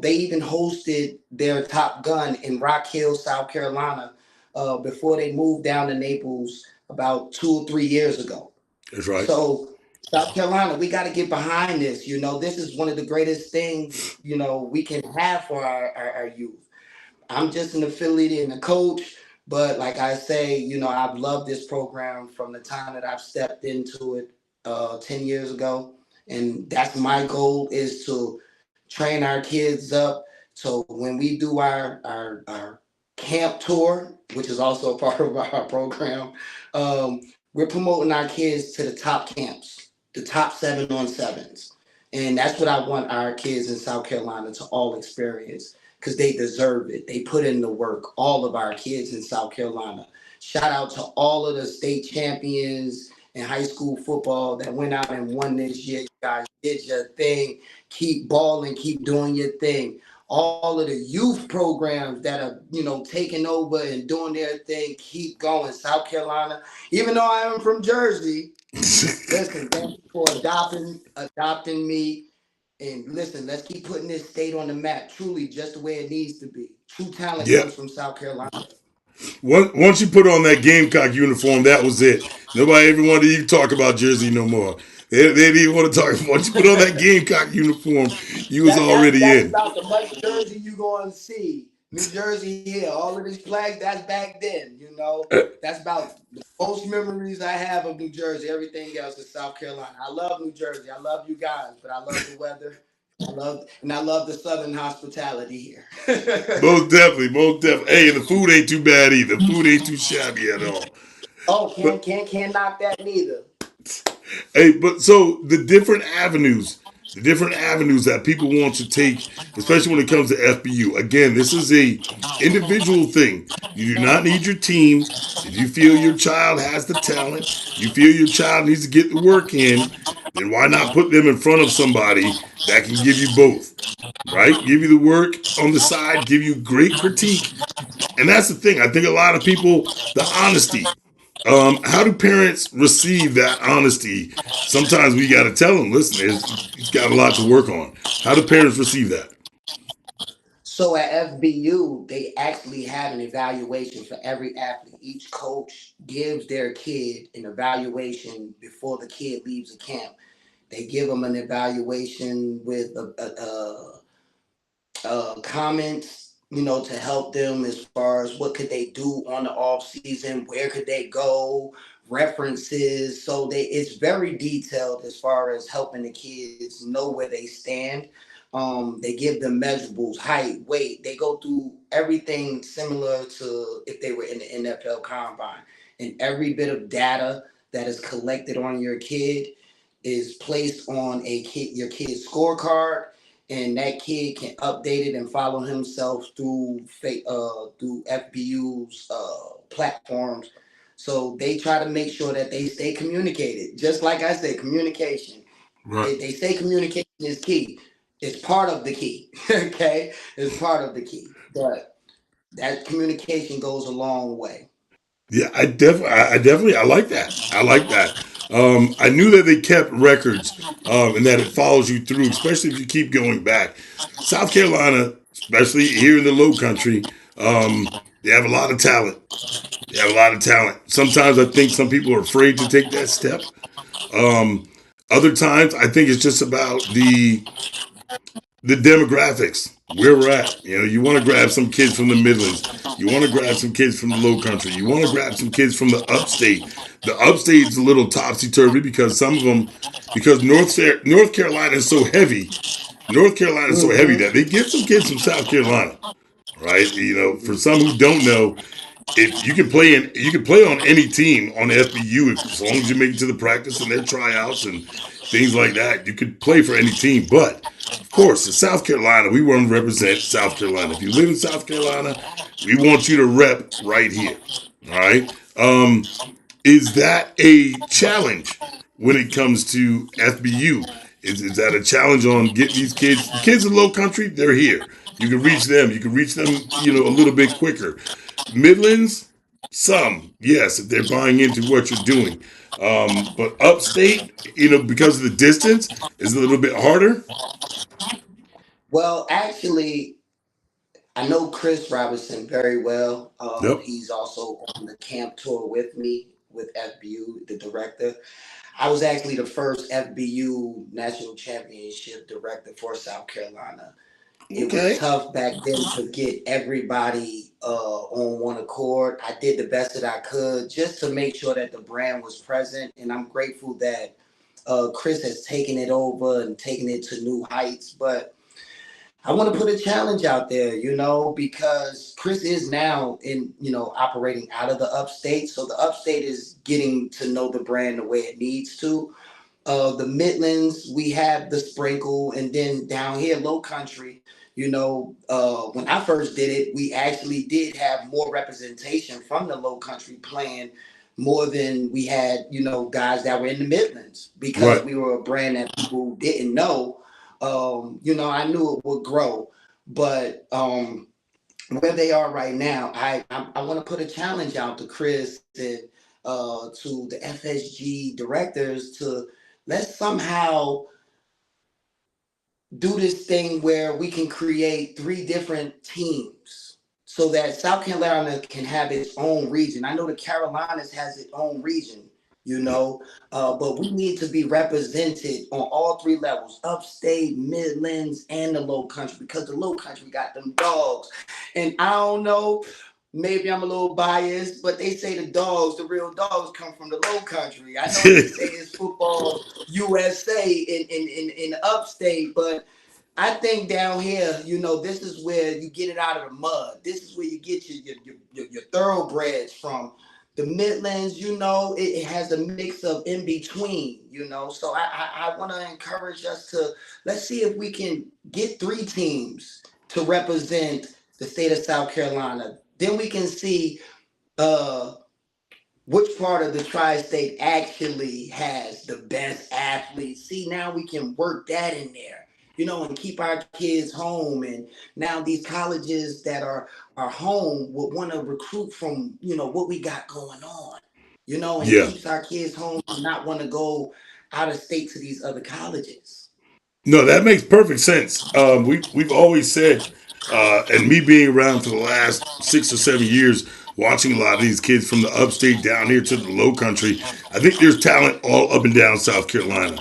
[SPEAKER 2] They even hosted their Top Gun in Rock Hill, South Carolina, before they moved down to Naples about 2 or 3 years ago.
[SPEAKER 1] That's right.
[SPEAKER 2] So South Carolina, we got to get behind this. This is one of the greatest things we can have for our youth. I'm just an affiliate and a coach, but like I say, I've loved this program from the time that I've stepped into it 10 years ago. And that's my goal, is to train our kids up. So when we do our camp tour, which is also a part of our program, we're promoting our kids to the top camps, the top 7-on-7s. And that's what I want our kids in South Carolina to all experience, because they deserve it. They put in the work, all of our kids in South Carolina. Shout out to all of the state champions in high school football that went out and won this year. You guys did your thing. Keep balling, keep doing your thing. All of the youth programs that are, taking over and doing their thing, keep going. South Carolina, even though I am from Jersey, listen, thank you for adopting me. And listen, let's keep putting this state on the map, truly just the way it needs to be. True talent
[SPEAKER 1] Yeah.
[SPEAKER 2] comes from South Carolina.
[SPEAKER 1] Once you put on that Gamecock uniform, that was it. Nobody ever wanted to even talk about Jersey no more. They didn't even want to talk. Once you put on that Gamecock uniform, you was already
[SPEAKER 2] That's
[SPEAKER 1] in.
[SPEAKER 2] about the much Jersey you gonna see. New Jersey here, all of these flags, that's back then, That's about the most memories I have of New Jersey. Everything else is South Carolina. I love New Jersey. I love you guys, but I love the weather. I love the southern hospitality here.
[SPEAKER 1] Most definitely, most definitely. Hey, the food ain't too bad either. Food ain't too shabby at all.
[SPEAKER 2] Oh,
[SPEAKER 1] But
[SPEAKER 2] can't knock that neither.
[SPEAKER 1] hey, but so the different avenues. the different avenues that people want to take, especially when it comes to FBU. Again, this is a individual thing. You do not need your team. If you feel your child has the talent, you feel your child needs to get the work in, then why not put them in front of somebody that can give you both, right? Give you the work on the side, give you great critique. And that's the thing. I think a lot of people, the honesty. How do parents receive that honesty? Sometimes we got to tell them, listen, he's got a lot to work on. How do parents receive that?
[SPEAKER 2] So at FBU, they actually have an evaluation for every athlete. Each coach gives their kid an evaluation before the kid leaves the camp. They give them an evaluation with comments, to help them as far as what could they do on the off season, where could they go, references. So it's very detailed as far as helping the kids know where they stand. They give them measurables, height, weight. They go through everything similar to if they were in the NFL Combine, and every bit of data that is collected on your kid is placed on your kid's scorecard, and that kid can update it and follow himself through FBU's platforms. So they try to make sure that they stay communicated. Just like I said, communication.
[SPEAKER 1] Right.
[SPEAKER 2] They say communication is key. It's part of the key. Okay, it's part of the key. But that communication goes a long way.
[SPEAKER 1] Yeah, I like that. I like that. I knew that they kept records, and that it follows you through, especially if you keep going back. South Carolina, especially here in the Low Country, they have a lot of talent. They have a lot of talent. Sometimes I think some people are afraid to take that step. Um, Other times, I think it's just about the demographics, where we're at. You want to grab some kids from the Midlands. You want to grab some kids from the Low Country. You want to grab some kids from the Upstate. The Upstate's a little topsy turvy because some of them, because North Carolina is so heavy. North Carolina is so heavy
[SPEAKER 2] Mm-hmm.
[SPEAKER 1] that they get some kids from South Carolina, right? For some who don't know, if you can play on any team on the FBU as long as you make it to the practice and their tryouts and things like that. You could play for any team, but of course, in South Carolina, we want to represent South Carolina. If you live in South Carolina, we want you to rep right here. All right. Is that a challenge when it comes to FBU? Is that a challenge on getting these kids? The kids in Low Country, they're here. You can reach them. You can reach them, a little bit quicker. Midlands, some, yes, if they're buying into what you're doing. But upstate, because of the distance, is a little bit harder.
[SPEAKER 2] Well, actually, I know Chris Robinson very well.
[SPEAKER 1] Yep.
[SPEAKER 2] He's also on the camp tour with me with FBU, the director. I was actually the first FBU national championship director for South Carolina. It was
[SPEAKER 1] Okay.
[SPEAKER 2] tough back then to get everybody on one accord. I did the best that I could just to make sure that the brand was present, and I'm grateful that Chris has taken it over and taken it to new heights. But I want to put a challenge out there, because Chris is now operating out of the upstate. So the upstate is getting to know the brand the way it needs to. The Midlands, we have the sprinkle, and then down here, Low Country. When I first did it, we actually did have more representation from the Low Country playing more than we had, guys that were in the Midlands because
[SPEAKER 1] Right.
[SPEAKER 2] we were a brand that people didn't know. I knew it would grow, but where they are right now, I want to put a challenge out to Chris and to the FSG directors to let's somehow do this thing where we can create three different teams so that South Carolina can have its own region. I know the Carolinas has its own region, but we need to be represented on all three levels: upstate, Midlands, and the Low Country, because the Low Country got them dogs. And I don't know, maybe I'm a little biased, but they say the real dogs, come from the Low Country. I know they say it's football USA in upstate, but I think down here, this is where you get it out of the mud. This is where you get your thoroughbreds from. the Midlands, it has a mix of in between, So I want to encourage us to, let's see if we can get three teams to represent the state of South Carolina. Then we can see uh which part of the tri-state actually has the best athletes. See, now we can work that in there, and keep our kids home. And now these colleges that are home would want to recruit from, what we got going on, and it
[SPEAKER 1] Yeah.
[SPEAKER 2] keeps our kids home and not want to go out of state to these other colleges.
[SPEAKER 1] No, that makes perfect sense. We've always said, and me being around for the last 6 or 7 years, watching a lot of these kids from the upstate down here to the low country, I think there's talent all up and down South Carolina.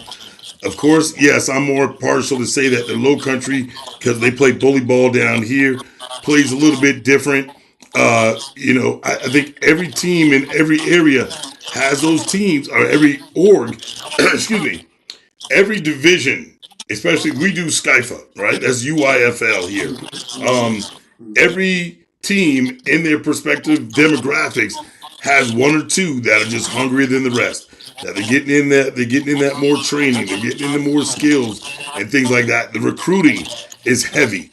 [SPEAKER 1] Of course, yes, I'm more partial to say that the low country, because they play bully ball down here, plays a little bit different. I think every team in every area has those teams, or every org, excuse me, every division, especially we do SCIFA, right? That's UIFL here. Um, every team in their respective demographics has one or two that are just hungrier than the rest. That they're getting in that more training, they're getting into more skills and things like that. The recruiting is heavy.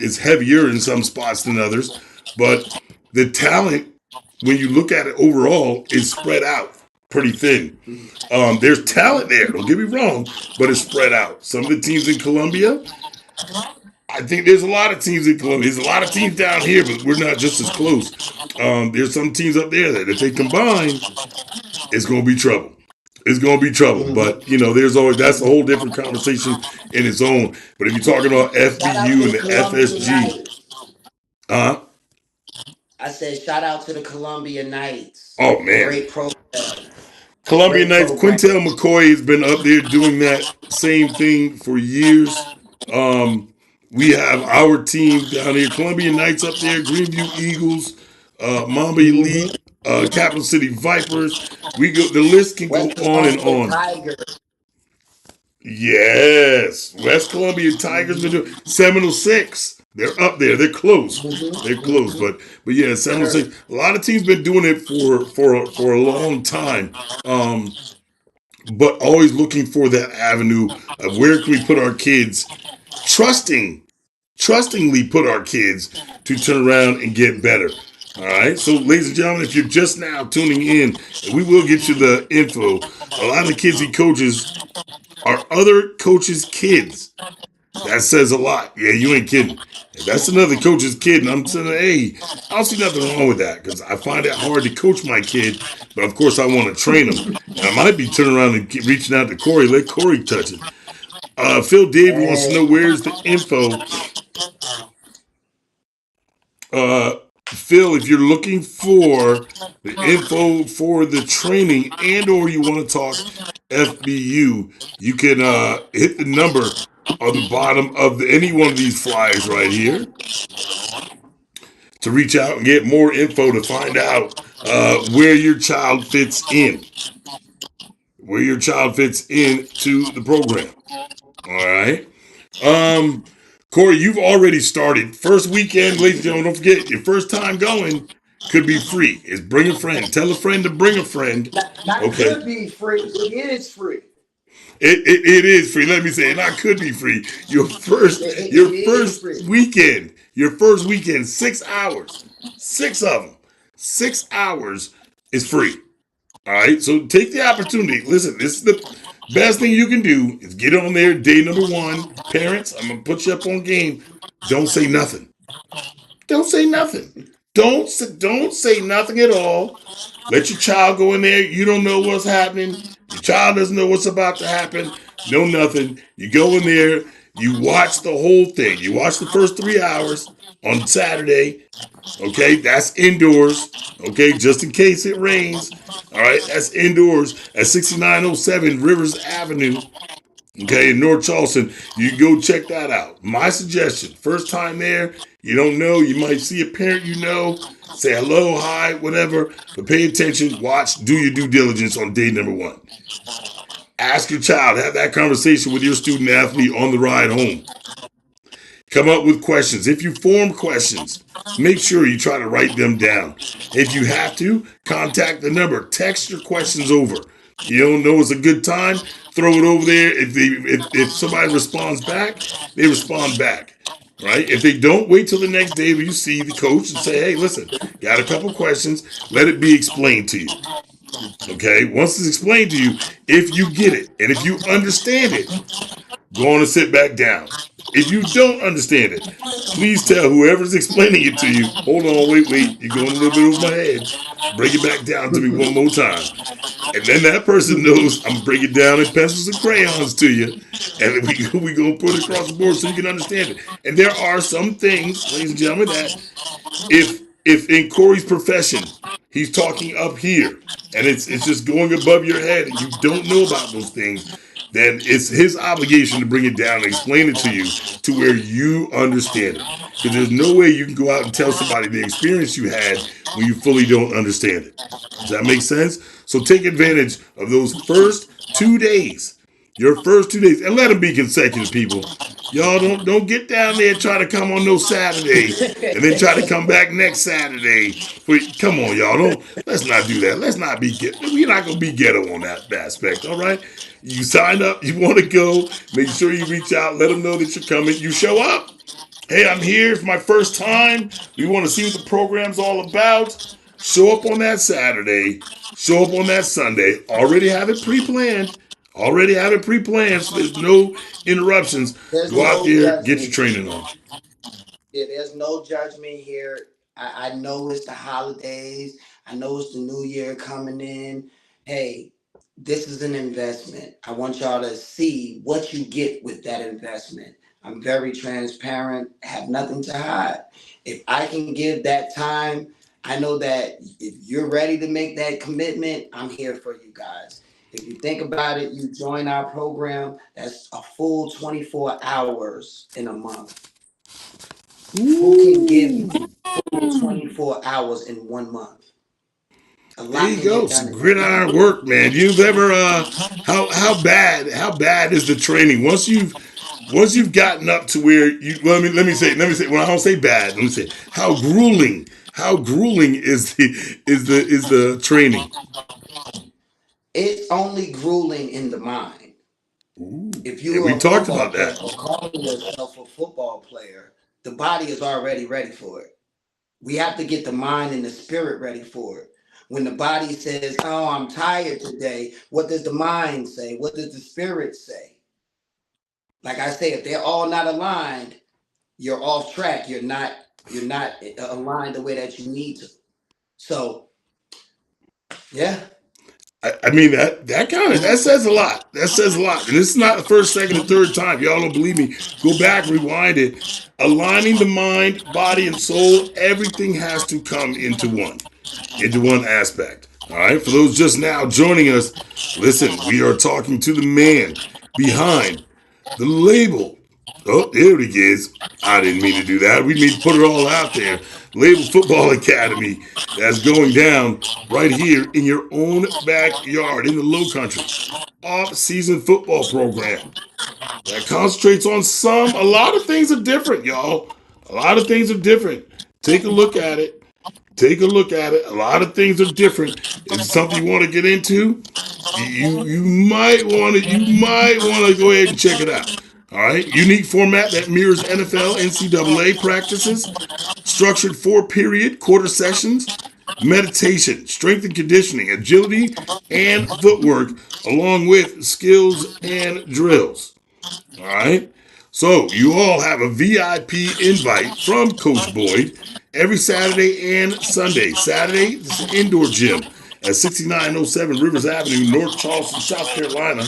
[SPEAKER 1] It's heavier in some spots than others, but the talent, when you look at it overall, is spread out pretty thin. There's talent there, don't get me wrong, but it's spread out. Some of the teams in Columbia, I think there's a lot of teams in Columbia. There's a lot of teams down here, but we're not just as close. There's some teams up there that if they combine, it's going to be trouble. It's going to be trouble.
[SPEAKER 2] Mhm.
[SPEAKER 1] But, there's always, that's a whole different conversation in its own. But if you're talking about
[SPEAKER 2] Shout out to
[SPEAKER 1] FBU and
[SPEAKER 2] the
[SPEAKER 1] the
[SPEAKER 2] Columbia
[SPEAKER 1] FSG,
[SPEAKER 2] Knights.
[SPEAKER 1] uh,
[SPEAKER 2] I said, shout out to the Columbia Knights.
[SPEAKER 1] oh man,
[SPEAKER 2] Great program.
[SPEAKER 1] Columbia
[SPEAKER 2] Great
[SPEAKER 1] Knights,
[SPEAKER 2] program.
[SPEAKER 1] Quintel McCoy has been up there doing that same thing for years. Um, we have our team down here, Columbia Knights up there, Greenview Eagles, Mamba
[SPEAKER 2] Hmm.
[SPEAKER 1] Elite, Capital City Vipers. We go. The list can go
[SPEAKER 2] West
[SPEAKER 1] on and
[SPEAKER 2] Columbia
[SPEAKER 1] on.
[SPEAKER 2] Tigers.
[SPEAKER 1] Yes, West Columbia Tigers been doing Seminole Six. They're up there. They're close. They're close,
[SPEAKER 2] Hmm.
[SPEAKER 1] but yeah, Seminole
[SPEAKER 2] They're
[SPEAKER 1] Six. A lot of teams been doing it for a long time. But always looking for that avenue of where can we put our kids, trusting, trustingly put our kids to turn around and get better. All right. So, ladies and gentlemen, if you're just now tuning in, and we will get you the info. A lot of the kids he coaches are other coaches' kids. That says a lot. Yeah, you ain't kidding. If that's another coach's kid, and I'm saying, hey, I don't see nothing wrong with that because I find it hard to coach my kid, but of course I want to train him. And I might be turning around and reaching out to Corey. Let Corey touch it. Phil Davey wants to
[SPEAKER 2] hey,
[SPEAKER 1] know where's the info. Uh, Phil, if you're looking for the info for the training and or you want to talk FBU, you can hit the number on the bottom of any one of these flyers right here to reach out and get more info to find out where your child fits in, where your child fits into the program. All right. Um, Corey, you've already started. First weekend, ladies and gentlemen, don't forget, your first time going could be free. It's bring a friend. Tell a friend to bring a friend.
[SPEAKER 2] not
[SPEAKER 1] Okay.
[SPEAKER 2] could be free. It is free.
[SPEAKER 1] It is free. Let me say it. Not could be free. Your
[SPEAKER 2] It is
[SPEAKER 1] first
[SPEAKER 2] free.
[SPEAKER 1] weekend. Your first weekend, 6 hours. Six of them. 6 hours is free. All right. So take the opportunity. Listen, this is the best thing you can do is get on there. Day number one. Parents, I'm gonna put you up on game. Don't say nothing. Don't say nothing. Don't say nothing at all. Let your child go in there. You don't know what's happening. Your child doesn't know what's about to happen. No nothing. You go in there. You watch the whole thing. You watch the first 3 hours on Saturday. Okay, that's indoors. Okay, just in case it rains. All right, that's indoors at 6907 Rivers Avenue. Okay, in North Charleston, you can go check that out. My suggestion: first time there, you don't know, you might see a parent you know, say hello, hi, whatever, but pay attention, watch, do your due diligence on day number one. Ask your child, have that conversation with your student athlete on the ride home. Come up with questions. If you form questions, make sure you try to write them down. If you have to, contact the number. Text your questions over. You don't know it's a good time, throw it over there. If somebody responds back, they respond back. Right? If they don't, wait till the next day when you see the coach and say, hey, listen, got a couple questions. Let it be explained to you. Okay? Once it's explained to you, if you get it and if you understand it, go on and sit back down. If you don't understand it, please tell whoever's explaining it to you, hold on, wait, you're going a little bit over my head. Break it back down to me one more time. And then that person knows I'm breaking it down in pencils and crayons to you. And we going to put it across the board so you can understand it. And there are some things, ladies and gentlemen, that if in Corey's profession he's talking up here and it's just going above your head and you don't know about those things, then it's his obligation to bring it down and explain it to you to where you understand it. Because there's no way you can go out and tell somebody the experience you had when you fully don't understand it. Does that make sense? So take advantage of those first 2 days. Your first 2 days. And let them be consecutive, people. Y'all don't get down there and try to come on no Saturday and then try to come back next Saturday. Come on, y'all. Don't let's not do that. Let's not be we're not gonna be ghetto on that aspect, all right? You sign up, you want to go, make sure you reach out, let them know that you're coming. You show up. Hey, I'm here for my first time. We want to see what the program's all about. Show up on that Saturday. Show up on that Sunday. Already have it pre-planned. Already have it pre-planned so there's no interruptions.
[SPEAKER 2] There's
[SPEAKER 1] Go out
[SPEAKER 2] no
[SPEAKER 1] there, get your
[SPEAKER 2] judgment.
[SPEAKER 1] training on.
[SPEAKER 2] Yeah, there's no judgment here. I know it's the holidays. I know it's the new year coming in. Hey, this is an investment. I want y'all to see what you get with that investment. I'm very transparent, have nothing to hide. If I can give that time, I know that if you're ready to make that commitment, I'm here for you guys. If you think about it, you join our program, that's a full 24 hours in a month. Who can give
[SPEAKER 1] Ooh.
[SPEAKER 2] you full 24 hours in 1 month? A
[SPEAKER 1] There
[SPEAKER 2] lot
[SPEAKER 1] you
[SPEAKER 2] can get
[SPEAKER 1] go.
[SPEAKER 2] done
[SPEAKER 1] Some
[SPEAKER 2] in that
[SPEAKER 1] gridiron
[SPEAKER 2] time.
[SPEAKER 1] work, man. You've ever how bad is the training? Once you've gotten up to where you well, let me say when I don't say bad, let me say how grueling is the training.
[SPEAKER 2] It's only grueling in the mind.
[SPEAKER 1] Ooh.
[SPEAKER 2] If
[SPEAKER 1] Yeah,
[SPEAKER 2] you're
[SPEAKER 1] we
[SPEAKER 2] a
[SPEAKER 1] talked
[SPEAKER 2] football
[SPEAKER 1] about
[SPEAKER 2] player
[SPEAKER 1] that.
[SPEAKER 2] or calling yourself a football player, the body is already ready for it. We have to get the mind and the spirit ready for it. When the body says, "Oh, I'm tired today," what does the mind say? What does the spirit say? Like I say, if they're all not aligned, you're off track. You're not aligned the way that you need to. So yeah,
[SPEAKER 1] I mean that says a lot. That says a lot. And this is not the first, second, and third time. If y'all don't believe me, go back, rewind it. Aligning the mind, body, and soul, everything has to come into one aspect. All right. For those just now joining us, listen, we are talking to the man behind the label. Oh, there it is. I didn't mean to do that. We need to put it all out there. Label Football Academy that's going down right here in your own backyard in the Low Country. Off-season football program that concentrates on a lot of things are different, y'all. A lot of things are different. Take a look at it. Take a look at it. A lot of things are different. Is it something you want to get into? You might want to go ahead and check it out. All right, unique format that mirrors NFL, NCAA practices, structured four-period quarter sessions, meditation, strength and conditioning, agility, and footwork, along with skills and drills. All right. So you all have a VIP invite from Coach Boyd every Saturday and Sunday. Saturday, this is an indoor gym at 6907 Rivers Avenue, North Charleston, South Carolina.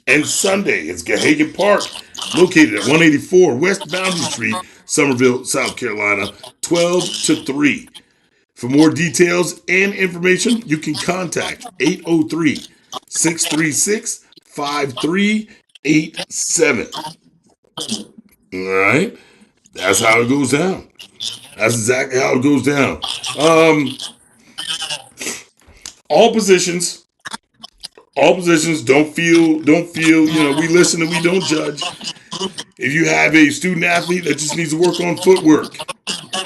[SPEAKER 1] And Sunday, it's Gahagan Park, located at 184 West Boundary Street, Summerville, South Carolina, 12 to 3. For more details and information, you can contact 803 636 5387. All right. That's how it goes down. That's exactly how it goes down. Um, all positions, all positions don't feel, we listen and we don't judge. If you have a student athlete that just needs to work on footwork,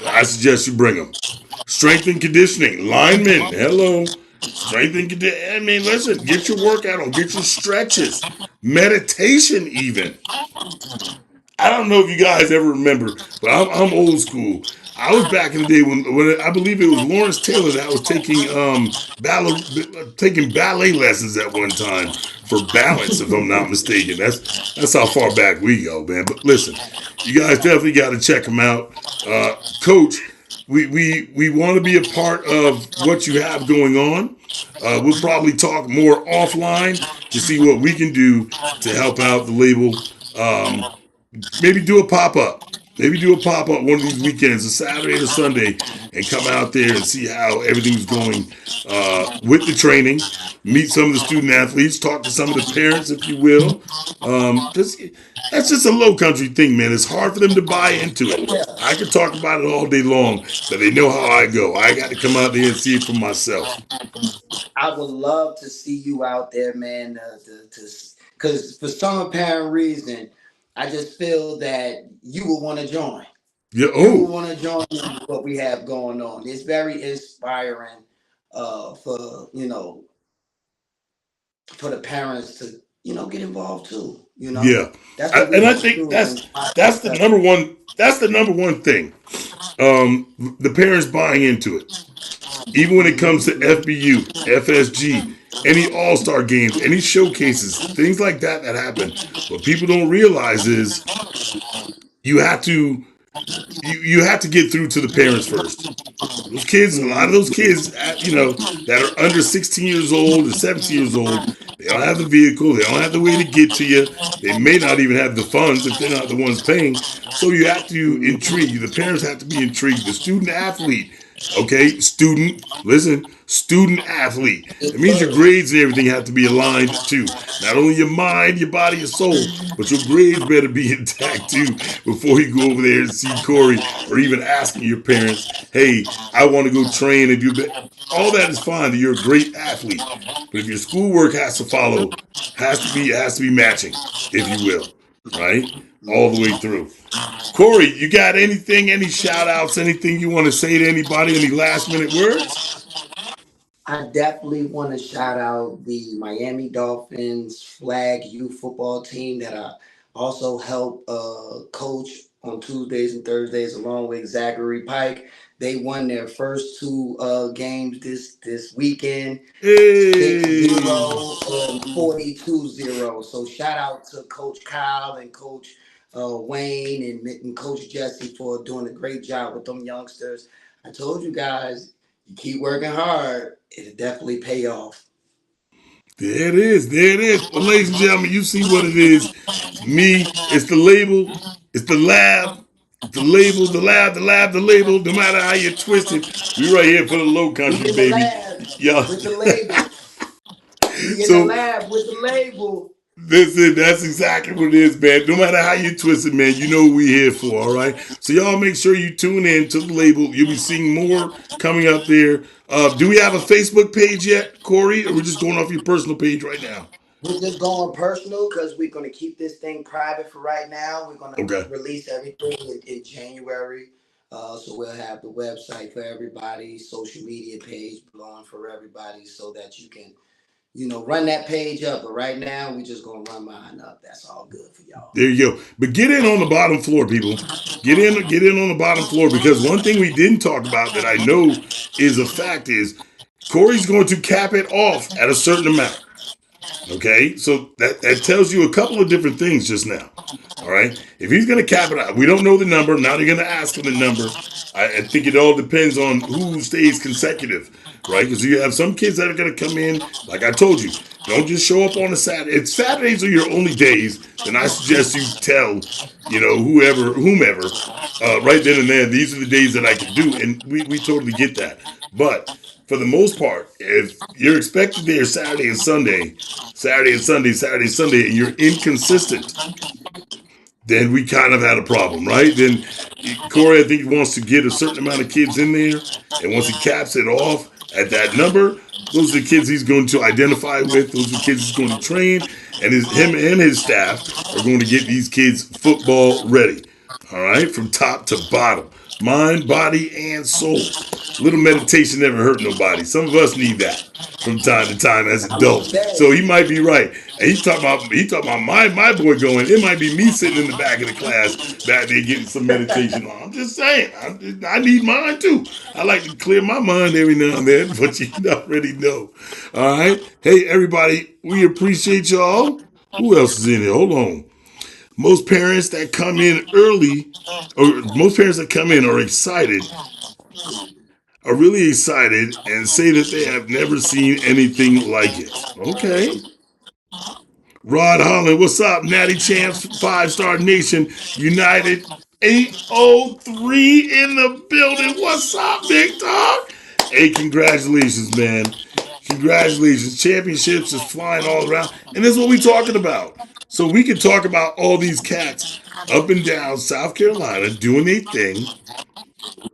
[SPEAKER 1] I suggest you bring them. Strength and conditioning, linemen, hello. Strength and conditioning. I mean, listen, get your workout on, get your stretches, meditation, even. I don't know if you guys ever remember, but I'm old school. I was back in the day when I believe it was Lawrence Taylor that was taking ballet lessons at one time for balance, if I'm not mistaken. That's how far back we go, man. But listen, you guys definitely got to check him out, Coach. We want to be a part of what you have going on. We'll probably talk more offline to see what we can do to help out the label. Um, Maybe do a pop up. Maybe do a pop up one of these weekends, a Saturday or Sunday, and come out there and see how everything's going with the training. Meet some of the student athletes, talk to some of the parents, if you will. Because that's just a low country thing, man. It's hard for them to buy into it. I could talk about it all day long, but they know how I go. I got to come out there and see it for myself.
[SPEAKER 2] I would love to see you out there, man. Because for some apparent reason, I just feel that you will want to join.
[SPEAKER 1] Yeah.
[SPEAKER 2] You will
[SPEAKER 1] Oh,
[SPEAKER 2] want to join what we have going on. It's very inspiring for for the parents to get involved too.
[SPEAKER 1] yeah.
[SPEAKER 2] That's what we
[SPEAKER 1] And I
[SPEAKER 2] have to
[SPEAKER 1] think
[SPEAKER 2] do.
[SPEAKER 1] that's the number one. That's the number one thing. The parents buying into it. Even when it comes to FBU, FSG, any All Star games, any showcases, things like that happen. What people don't realize is you have to you have to get through to the parents first. Those kids, a lot of those kids, that are under 16 years old or 17 years old, they don't have the vehicle, they don't have the way to get to you. They may not even have the funds if they're not the ones paying. So you have to intrigue. The parents have to be intrigued. The student athlete, okay, student athlete. That means your grades and everything have to be aligned too. Not only your mind, your body, your soul, but your grades better be intact too before you go over there and see Corey, or even asking your parents, hey, I want to go train and do that. All that is fine. You're a great athlete, but if your schoolwork has to follow, has to be matching, if you will, right, all the way through. Corey, you got anything, any shout outs, anything you want to say to anybody, any last minute words?
[SPEAKER 2] I definitely want to shout out the Miami Dolphins flag youth football team that I also help coach on Tuesdays and Thursdays along with Zachary Pike. They won their first two games this weekend, 6-0
[SPEAKER 1] Hey,
[SPEAKER 2] and 42-0. So shout out to Coach Kyle and Coach Wayne and Coach Jesse for doing a great job with them youngsters. I told you guys, you keep working hard, it'll definitely pay off.
[SPEAKER 1] there it is. There it is. Well, ladies and gentlemen, you see what it is. Me, it's the label, it's the lab, the label, the lab, the lab, the label. No matter how you twist it, we right here for the low
[SPEAKER 2] We
[SPEAKER 1] country,
[SPEAKER 2] in the
[SPEAKER 1] baby.
[SPEAKER 2] lab
[SPEAKER 1] Yeah.
[SPEAKER 2] with the label. We in the
[SPEAKER 1] So
[SPEAKER 2] lab with the label.
[SPEAKER 1] that's exactly what it is, man. No matter how you twist it, man, you know what we're here for, all right? So y'all make sure you tune in to the label. You'll be seeing more coming up there. Do we have a Facebook page yet, Corey? Or we're just going off your personal page right now?
[SPEAKER 2] We're just going personal because we're going to keep this thing private for right now. We're going to
[SPEAKER 1] Okay.
[SPEAKER 2] release everything in January. So we'll have the website for everybody, social media page belong for everybody so that you can, run that page up. But right now, we're just going to run mine up. That's all good for y'all.
[SPEAKER 1] There you go. But get in on the bottom floor, people. Get in on the bottom floor, because one thing we didn't talk about that I know is a fact is Corey's going to cap it off at a certain amount. Okay, so that tells you a couple of different things just now. All right, if he's going to cap it out, we don't know the number. I'm not going to ask him the number. I think it all depends on who stays consecutive, right? Because you have some kids that are going to come in, like I told you, don't just show up on a Saturday. If Saturdays are your only days, then I suggest you tell, whomever, right then and there, these are the days that I can do, and we totally get that. But for the most part, if you're expected there Saturday and Sunday, Saturday and Sunday, and you're inconsistent, then we kind of had a problem, right? Then Corey, I think, wants to get a certain amount of kids in there, and once he caps it off At that number, those are the kids he's going to identify with. Those are the kids he's going to train, and him and his staff are going to get these kids football ready. All right, from top to bottom, mind, body, and soul. A little meditation never hurt nobody. Some of us need that from time to time as
[SPEAKER 2] I'm gonna
[SPEAKER 1] adults. So
[SPEAKER 2] say
[SPEAKER 1] he might be right. And he talking about my boy going. It might be me sitting in the back of the class back there getting some meditation on. I'm just saying. I need mine too. I like to clear my mind every now and then, but you already know. All right. Hey everybody, we appreciate y'all. Who else is in here? Hold on. Most parents that come in early, or most parents that come in are really excited and say that they have never seen anything like it. Okay. Rod Holland, what's up? Natty Champs, 5-Star Nation, United 803 in the building. What's up, big dog? Hey, congratulations, man. Congratulations. Championships is flying all around. And this is what we're talking about. So we can talk about all these cats up and down South Carolina doing their thing.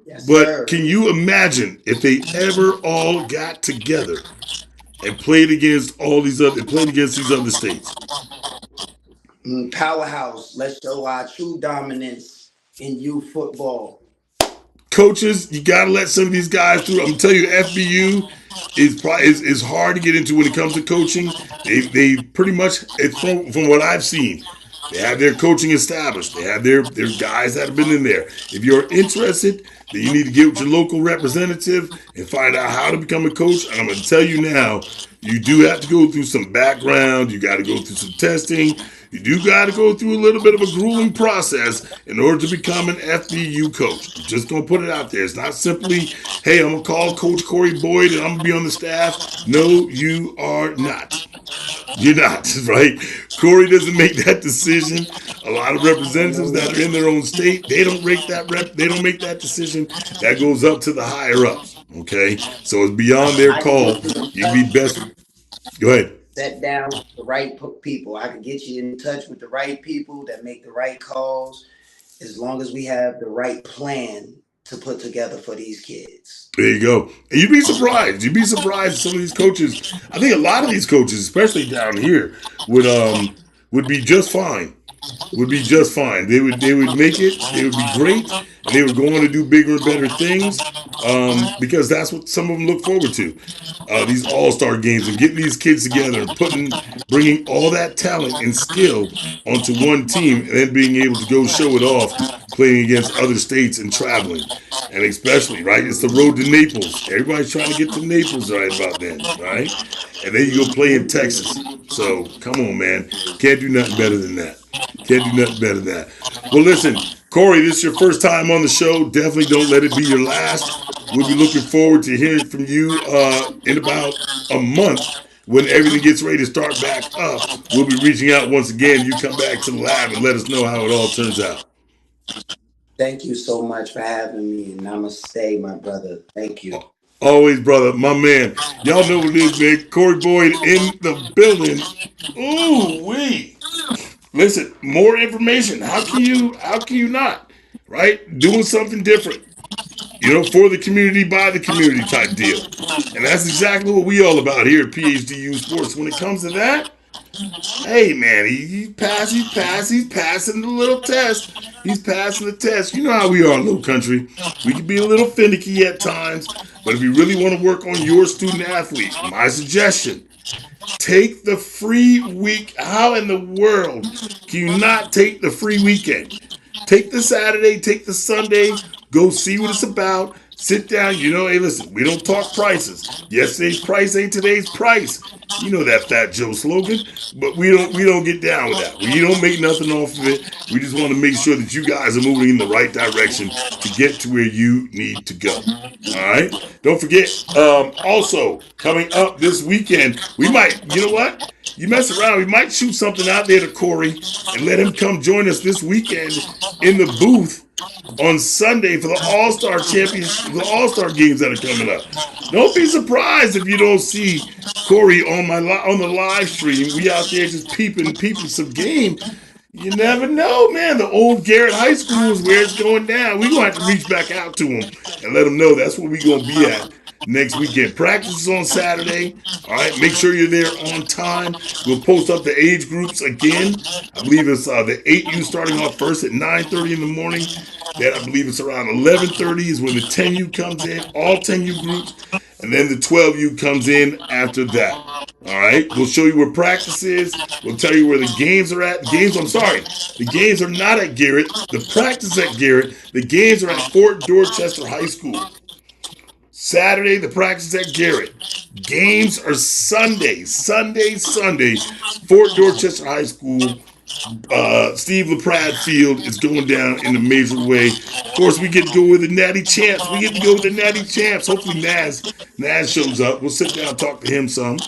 [SPEAKER 2] yes,
[SPEAKER 1] But
[SPEAKER 2] sir.
[SPEAKER 1] can you imagine if they ever all got together and played against these other states?
[SPEAKER 2] Powerhouse. Let's show our true dominance in youth football.
[SPEAKER 1] Coaches, you gotta let some of these guys through. I'm gonna tell you, FBU is hard to get into when it comes to coaching. They pretty much from what I've seen, they have their coaching established. They have their guys that have been in there. If you're interested, then you need to get with your local representative and find out how to become a coach. And I'm gonna tell you now, you do have to go through some background. You got to go through some testing. You do got to go through a little bit of a grueling process in order to become an FBU coach. I'm just going to put it out there. It's not simply, hey, I'm going to call Coach Corey Boyd and I'm going to be on the staff. No, you are not. You're not, right? Corey doesn't make that decision. A lot of representatives that are in their own state, they don't they don't make that decision. That goes up to the higher ups. Okay. So it's beyond their
[SPEAKER 2] I can
[SPEAKER 1] call.
[SPEAKER 2] get you in
[SPEAKER 1] You'd be
[SPEAKER 2] touch,
[SPEAKER 1] best. Go ahead.
[SPEAKER 2] set down with the right people. I can get you in touch with the right people that make the right calls, as long as we have the right plan to put together for these kids.
[SPEAKER 1] There you go. And you'd be surprised. You'd be surprised some of these coaches. I think a lot of these coaches, especially down here, would be just fine. Would be just fine. They would make it. They would be great, and they would go on to do bigger and better things because that's what some of them look forward to. These all-star games and getting these kids together and bringing all that talent and skill onto one team, and then being able to go show it off, playing against other states and traveling, and especially right, it's the road to Naples. Everybody's trying to get to Naples right about then, right? And then you go play in Texas. So come on, man, can't do nothing better than that. Can't do nothing better than that. Well, listen, Corey, this is your first time on the show. Definitely don't let it be your last. We'll be looking forward to hearing from you in about a month when everything gets ready to start back up. We'll be reaching out once again. You come back to the lab and let us know how it all turns out.
[SPEAKER 2] Thank you so much for having me, and namaste, my brother. Thank you.
[SPEAKER 1] Always, brother, my man. Y'all know what it is, man. Corey Boyd in the building. Ooh, wee. Listen, more information. How can you not? Right? Doing something different. For the community, by the community type deal. And that's exactly what we all about here at PhDU Sports. When it comes to that, hey man, he's passing the little test. He's passing the test. You know how we are in Low Country. We can be a little finicky at times, but if you really want to work on your student athlete, my suggestion, take the free week. How in the world can you not take the free weekend? Take the Saturday, take the Sunday, go see what it's about. Sit down. Hey, listen, we don't talk prices. Yesterday's price ain't today's price. You know that Fat Joe slogan, but we don't get down with that. We don't make nothing off of it. We just want to make sure that you guys are moving in the right direction to get to where you need to go. All right. Don't forget. Also, coming up this weekend, we might. You know what? You mess around, we might shoot something out there to Corey and let him come join us this weekend in the booth on Sunday for the All-Star Championship, the All-Star games that are coming up. Don't be surprised if you don't see Corey on the live stream. We out there just peeping some game. You never know, man. The old Garrett High School is where it's going down. We're going to have to reach back out to him and let him know that's where we're going to be at next weekend. Practice is on Saturday. All right, make sure you're there on time. We'll post up the age groups again. I believe it's the 8U starting off first at 9:30 in the morning. Then I believe it's around 11:30 is when the 10U comes in, all 10U groups, and then the 12U comes in after that. All right, we'll show you where practice is. We'll tell you where the games are at. I'm sorry, the games are not at Garrett. The practice at Garrett. The games are at Fort Dorchester High School. Saturday, the practice at Garrett. Games are Sunday, Sunday, Sunday. Fort Dorchester High School. Steve LaPrade Field is going down in a major way. Of course, we get to go with the Natty Champs. We get to go with the Natty Champs. Hopefully, Naz shows up. We'll sit down and talk to him some.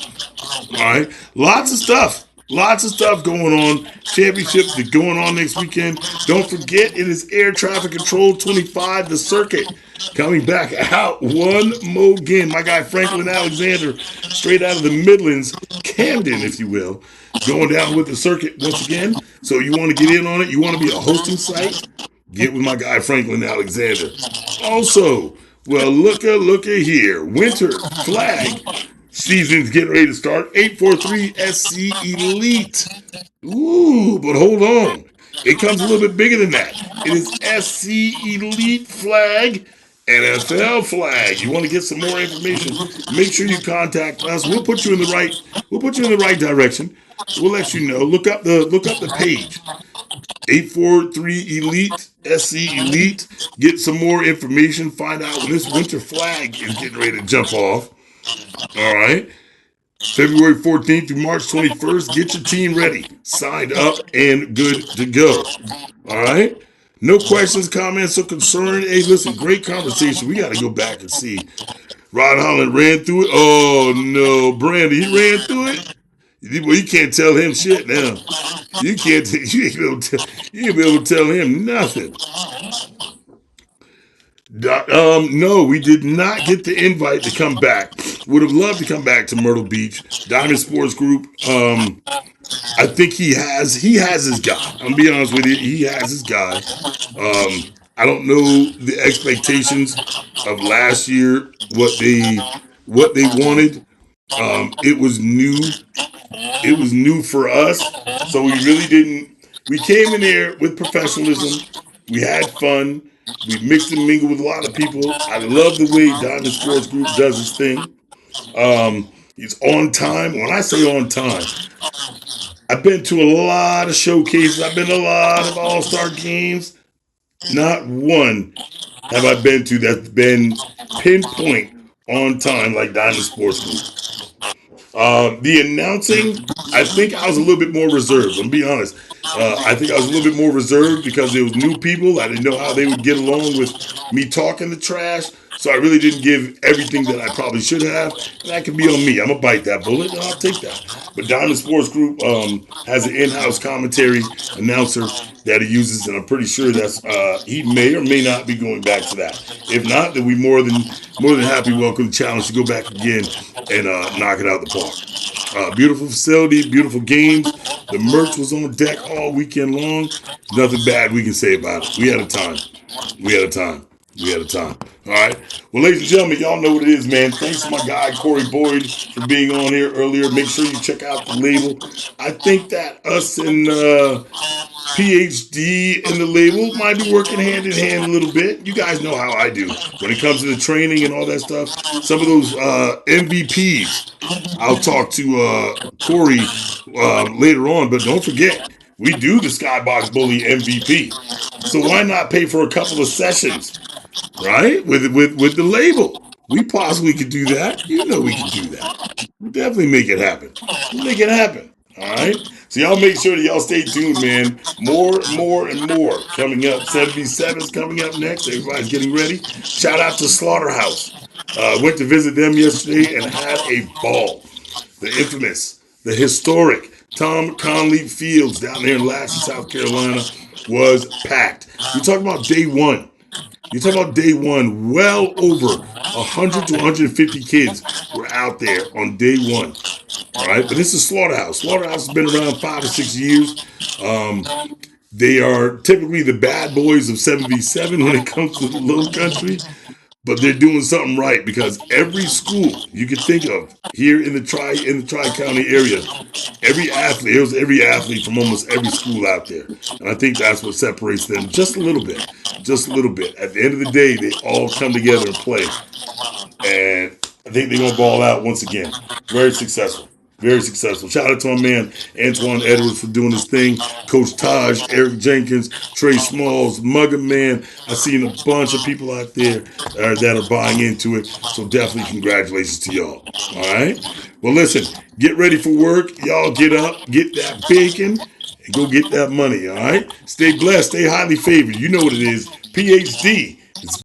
[SPEAKER 1] All right, lots of stuff. Lots of stuff going on. Championships that going on next weekend. Don't forget, it is Air Traffic Control 25, the circuit. Coming back out one more again. My guy Franklin Alexander, straight out of the Midlands, Camden, if you will, going down with the circuit once again. So you want to get in on it? You want to be a hosting site? Get with my guy Franklin Alexander. Also, well, looker here. Winter flag season's getting ready to start. 843 SC Elite. Ooh, but hold on. It comes a little bit bigger than that. It is SC Elite flag, NFL flag. You want to get some more information? Make sure you contact us. We'll put you in the right direction. We'll let you know. Look up the page. 843 Elite, SC Elite. Get some more information. Find out when this winter flag is getting ready to jump off. All right. February 14th through March 21st. Get your team ready, signed up, and good to go. All right. No questions, comments, or concern. Hey, listen, great conversation. We got to go back and see. Rod Holland ran through it. Oh, no. Brandy, he ran through it. Well, you can't tell him shit now. You can't. You ain't be able to tell him nothing. No, we did not get the invite to come back. Would have loved to come back to Myrtle Beach. Diamond Sports Group. I think he has his guy. I'm gonna be honest with you. He has his guy. I don't know the expectations of last year. What they wanted. It was new. It was new for us. So we really didn't. We came in there with professionalism. We had fun. We mixed and mingled with a lot of people. I love the way Diamond Sports Group does its thing. It's on time. When I say on time, I've been to a lot of showcases. I've been to a lot of all-star games. Not one have I been to that's been pinpoint on time like Diamond Sports Group. The announcing, I think I was a little bit more reserved. I'm be honest. I think I was a little bit more reserved because there was new people. I didn't know how they would get along with me talking the trash. So I really didn't give everything that I probably should have. And that can be on me. I'm going to bite that bullet and I'll take that. But Diamond Sports Group has an in-house commentary announcer that he uses. And I'm pretty sure that's he may or may not be going back to that. If not, then we more than happy welcome the challenge to go back again and knock it out the park. Beautiful facility, beautiful games. The merch was on deck all weekend long. Nothing bad we can say about it. We had a time. We had a time. We had a time. All right. Well, ladies and gentlemen, y'all know what it is, man. Thanks to my guy, Corey Boyd, for being on here earlier. Make sure you check out the label. I think that us and PhD and the label might be working hand in hand a little bit. You guys know how I do when it comes to the training and all that stuff. Some of those MVPs, I'll talk to Corey later on, but don't forget, we do the Skybox Bully MVP. So why not pay for a couple of sessions, right? With the label. We possibly could do that. You know we could do that. We'll definitely make it happen. We'll make it happen. All right. So y'all make sure that y'all stay tuned, man. More, and more coming up. 77's coming up next. Everybody's getting ready. Shout out to Slaughterhouse. Went to visit them yesterday and had a ball. The infamous, the historic Tom Conley Fields down there in Lassie, South Carolina was packed. You talk about day one. You talk about day one. Well over 100 to 150 kids were out there on day one. All right, but this is Slaughterhouse. Slaughterhouse has been around 5 or 6 years. They are typically the bad boys of 7v7 when it comes to the low country. but they're doing something right because every school you could think of here in the tri county area, every athlete from almost every school out there, and I think that's what separates them just a little bit, just a little bit. At the end of the day, they all come together and play, and I think they're gonna ball out once again. Very successful. Very successful. Shout out to my man Antoine Edwards for doing his thing. Coach Taj, Eric Jenkins, Trey Smalls, Mugger Man. I've seen a bunch of people out there that are buying into it. So definitely congratulations to y'all. All right. Well, listen, get ready for work. Y'all get up, get that bacon, and go get that money. All right. Stay blessed. Stay highly favored. You know what it is. PhD.